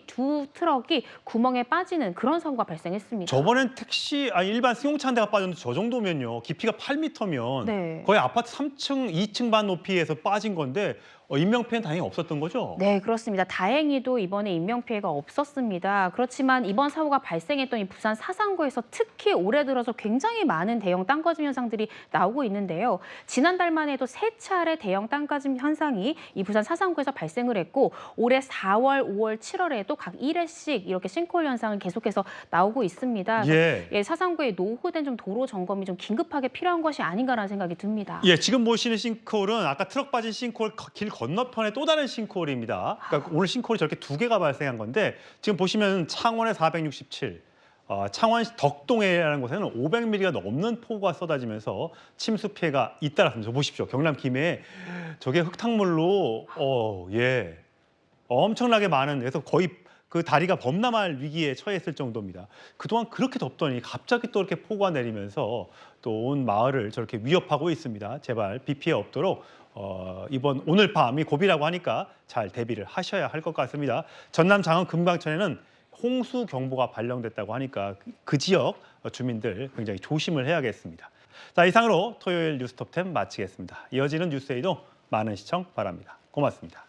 두 트럭이 구멍에 빠지는 그런 사고가 발생했습니다. 저번엔 택시, 일반 승용차 한 대가 빠졌는데 저 정도면요. 깊이가 8m면 네. 거의 아파트 3층, 2층 반 높이에서 빠진 건데 인명피해는 다행히 없었던 거죠? 네, 그렇습니다. 다행히도 이번에 인명피해가 없었습니다. 그렇지만 이번 사고가 발생했던 이 부산 사상구에서 특히 올해 들어서 굉장히 많은 대형 땅꺼짐 현상들이 나오고 있는데요. 지난달만 해도 3차례 대형 땅꺼짐 현상이 이 부산 사상구에서 발생을 했고 올해 4월, 5월, 7월에도 각 1회씩 이렇게 싱크홀 현상을 계속해서 나오고 있습니다. 예. 사상구의 노후된 좀 도로 점검이 좀 긴급하게 필요한 것이 아닌가라는 생각이 듭니다. 예, 지금 보시는 싱크홀은 아까 트럭 빠진 싱크홀 길 건너편에 또 다른 싱크홀입니다. 그러니까 오늘 싱크홀이 저렇게 2개가 발생한 건데 지금 보시면 창원에 467, 창원 덕동해라는 곳에는 500mm가 넘는 폭우가 쏟아지면서 침수 피해가 잇따랐습니다. 보십시오. 경남 김해에 저게 흙탕물로 예, 엄청나게 많은, 그래서 거의 그 다리가 범람할 위기에 처했을 정도입니다. 그동안 그렇게 덥더니 갑자기 또 이렇게 폭우가 내리면서 또 온 마을을 저렇게 위협하고 있습니다. 제발 비 피해 없도록 오늘 밤이 고비라고 하니까 잘 대비를 하셔야 할 것 같습니다. 전남 장흥 금강천에는 홍수 경보가 발령됐다고 하니까 그 지역 주민들 굉장히 조심을 해야겠습니다. 자, 이상으로 토요일 뉴스톱10 마치겠습니다. 이어지는 뉴스에이도 많은 시청 바랍니다. 고맙습니다.